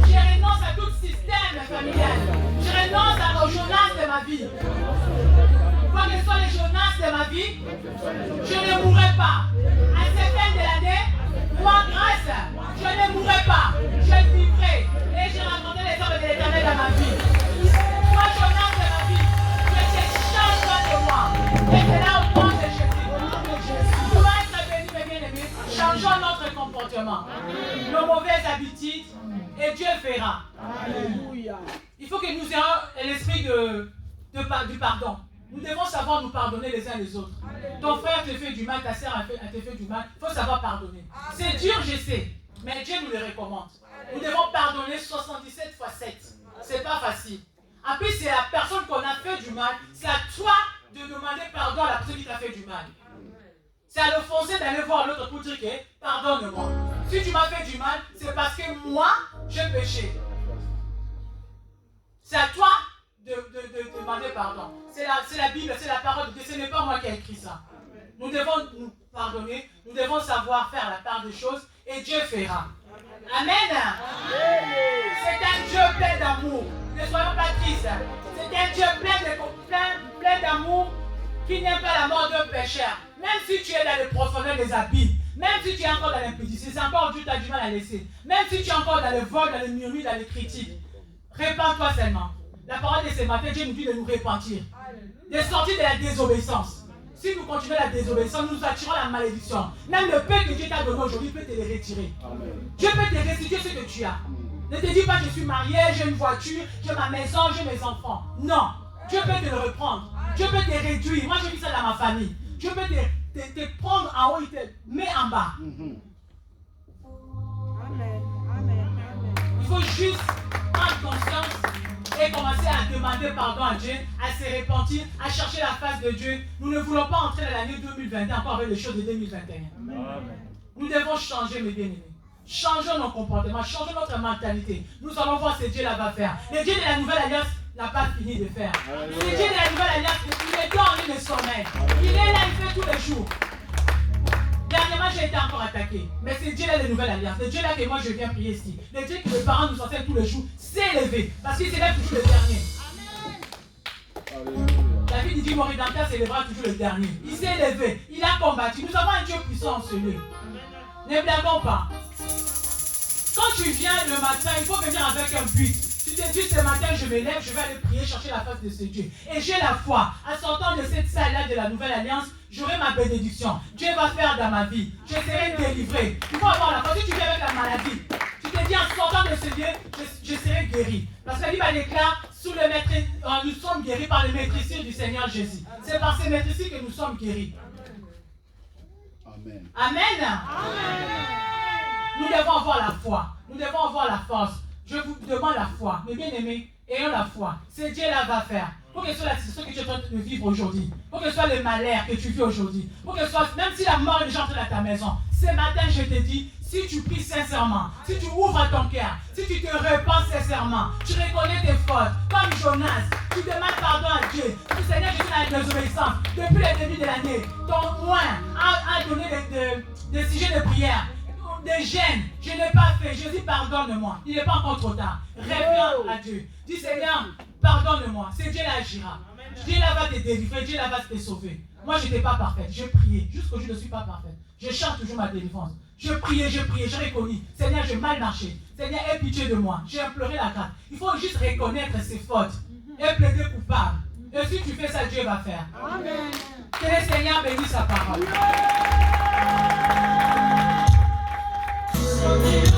je renonce à tout système familial. Je renonce aux Jonas de ma vie. Quoi que soient les Jonas de ma vie, je ne mourrai pas. À cette fin de l'année, moi, grâce, je ne mourrai pas. Je vivrai. Et je rencontrerai les hommes de l'Éternel dans ma vie. Toi, Jonas de ma vie, je te change de moi. Et c'est là au nom de Jésus. Tu vas être béni, mes bien-aimés. Changeons notre comportement. Nos mauvaises habitudes. Et Dieu fera. Alléluia. Il faut que nous ayons l'esprit du pardon. Nous devons savoir nous pardonner les uns les autres. Ton frère te fait du mal, ta sœur te fait du mal. Il faut savoir pardonner. C'est dur, je sais. Mais Dieu nous le recommande. Nous devons pardonner 77 fois 7. C'est pas facile. En plus, c'est la personne qu'on a fait du mal. C'est à toi de demander pardon à la personne qui t'a fait du mal. C'est à l'offenser d'aller voir l'autre pour dire que pardonne-moi. Si tu m'as fait du mal, c'est parce que moi, j'ai péché. C'est à toi de demander pardon. C'est la Bible, c'est la parole de Dieu. Ce n'est pas moi qui ai écrit ça. Nous devons nous pardonner. Nous devons savoir faire la part des choses et Dieu fera. Amen. C'est un Dieu plein d'amour. Ne soyons pas tristes. C'est un Dieu plein d'amour qui n'aime pas la mort d'un pécheur. Même si tu es dans les profondeurs des abîmes, même si tu es encore dans l'impudicité, c'est encore Dieu t'a du mal à laisser. Même si tu es encore dans le vol, dans le murmure, dans les critiques, répands-toi seulement. La parole de ce matin, Dieu nous dit de nous repentir, de sortir de la désobéissance. Si nous continuons la désobéissance, nous attirons la malédiction. Même le paix que Dieu t'a donné aujourd'hui peut te le retirer. Dieu peut te restituer ce que tu as. Ne te dis pas je suis marié, j'ai une voiture, j'ai ma maison, j'ai mes enfants. Non, Dieu peut te le reprendre. Dieu peut te réduire. Moi, je vis ça dans ma famille. Dieu peut te prendre en haut et te met en bas. Il faut juste prendre conscience et commencer à demander pardon à Dieu, à se repentir, à chercher la face de Dieu. Nous ne voulons pas entrer dans l'année 2021 encore avec les choses de 2021. Nous devons changer, mes bien-aimés. Changeons nos comportements, changeons notre mentalité. Nous allons voir ce Dieu-là va faire. Le Dieu de la Nouvelle Alliance n'a pas fini de faire. Le Dieu de la Nouvelle Alliance, il est dans le sommeil. Il est là, il fait tous les jours. Dernièrement, j'ai été encore attaqué. Mais c'est Dieu là de Nouvelle Alliance. Le Dieu là que moi je viens prier ici. Le Dieu que mes parents nous enseignent tous les jours s'est élevé. Parce qu'il s'élève toujours le dernier. David dit, mon rédempteur s'élèvera toujours le dernier. Il s'est élevé, il a combattu. Nous avons un Dieu puissant en ce lieu. Ne blaguons pas. Quand tu viens le matin, il faut venir avec un but. Tu te dis, ce matin, je me lève, je vais aller prier, chercher la face de ce Dieu. Et j'ai la foi. En sortant de cette salle-là de la Nouvelle Alliance, j'aurai ma bénédiction. Dieu va faire dans ma vie. Je serai délivré. Il faut avoir la foi. Si tu viens avec la maladie, tu te dis, en sortant de ce lieu, je serai guéri. Parce que la Bible déclare, sous le maîtrise, nous sommes guéris par les maîtrisures du Seigneur Jésus. C'est par ces maîtrisures que nous sommes guéris. Amen. Amen. Amen. Nous devons avoir la foi. Nous devons avoir la force. Je vous demande la foi. Mes bien-aimés, ayons la foi. C'est Dieu là va faire. Pour que ce soit la situation que tu es en train de vivre aujourd'hui. Pour que ce soit le malheur que tu vis aujourd'hui. Pour que ce soit, même si la mort est déjà entrée dans ta maison. Ce matin, je te dis, si tu pries sincèrement, si tu ouvres ton cœur, si tu te repens sincèrement, tu reconnais tes fautes, comme Jonas, tu demandes pardon à Dieu. Le Seigneur Jésus a une désobéissance. Depuis le début de l'année, ton oint a donné des sujets de prière. Des gènes, je n'ai pas fait. Jésus, pardonne-moi. Il n'est pas encore trop tard. Reviens à Dieu. Dis Seigneur, pardonne-moi. C'est Dieu là agira. Dieu là va te délivrer. Dieu là va te sauver. Moi, je n'étais pas parfaite. Je priais. Jusqu'au jour, je ne suis pas parfaite. Je cherche toujours ma délivrance. Je priais. Je reconnais. Seigneur, j'ai mal marché. Seigneur, aie pitié de moi. J'ai imploré la grâce. Il faut juste reconnaître ses fautes et plaider coupable. Et si tu fais ça, Dieu va faire. Amen. Que le Seigneur bénisse sa parole. Amen.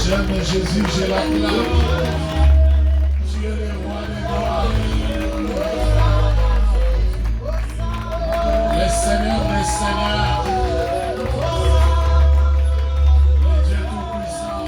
J'aime Jésus, je l'acclame. Tu es le roi des gloires. Le Seigneur des seigneurs. Le Dieu tout-puissant.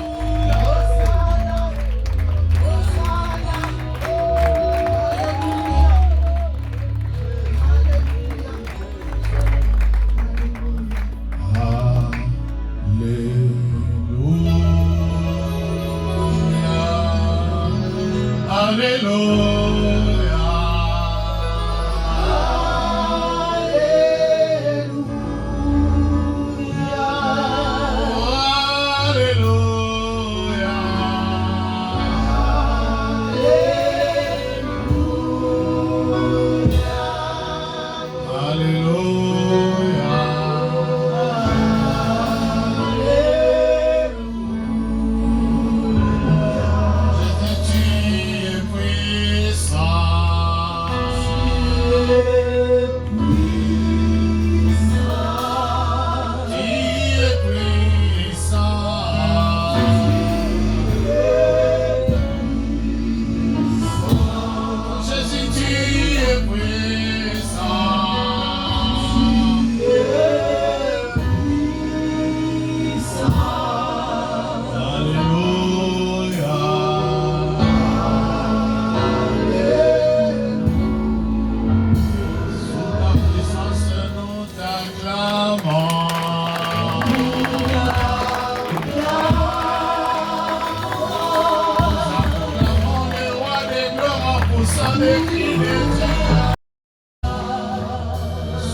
Alléluia.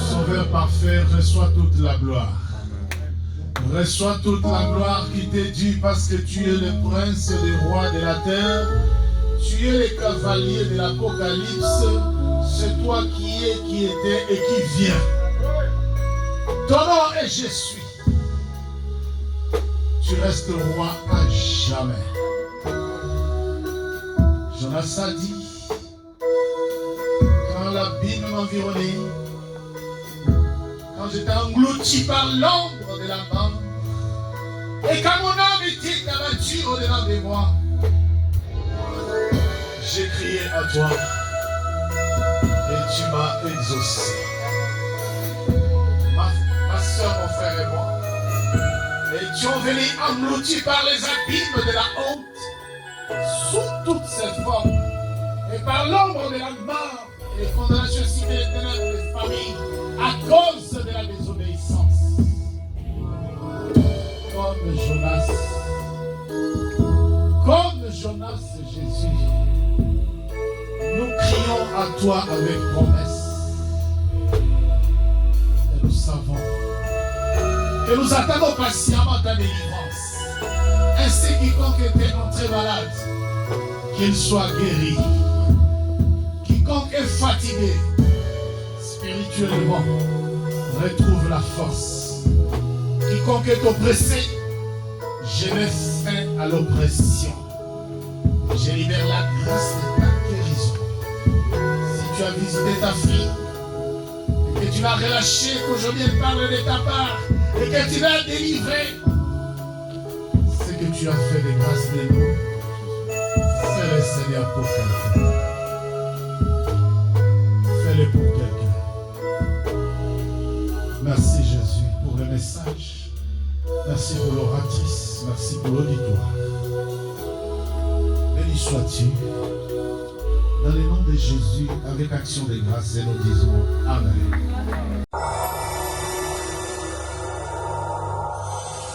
Sauveur parfait, reçois toute la gloire. Reçois toute la gloire qui t'est due parce que tu es le prince et le roi de la terre. Tu es le cavalier de l'Apocalypse. C'est toi qui es, qui était et qui vient. Ton nom est je suis. Tu restes roi à jamais. Jonas a dit, quand l'abîme m'environnait, quand j'étais englouti par l'ombre de la mort, et quand mon âme était abattue au-delà de moi, j'ai crié à toi et tu m'as exaucé. Ma soeur, mon frère et moi, étions venus engloutis par les abîmes de la honte, sous toutes ses formes, et par l'ombre de la mort et les condamnations si des ténèbres des familles, à cause de la désobéissance. Comme Jonas Jésus, nous crions à toi avec promesse. Et nous savons que nous attendons patiemment ta délivrance. Ainsi quiconque était entré malade, qu'il soit guéri. Quiconque est fatigué spirituellement, retrouve la force. Quiconque est oppressé, je mets fin à l'oppression. Je libère la grâce de ta guérison. Si tu as visité ta fille, et que tu l'as relâchée, qu'aujourd'hui elle parle de ta part, et que tu l'as délivrée, ce que tu as fait de grâce de nous, fais-le Seigneur pour quelqu'un. Fais-le pour quelqu'un. Merci Jésus pour le message. Merci pour l'oratrice. Merci pour l'auditoire. Béni sois-tu. Dans le nom de Jésus, avec action de grâce, et nous disons Amen.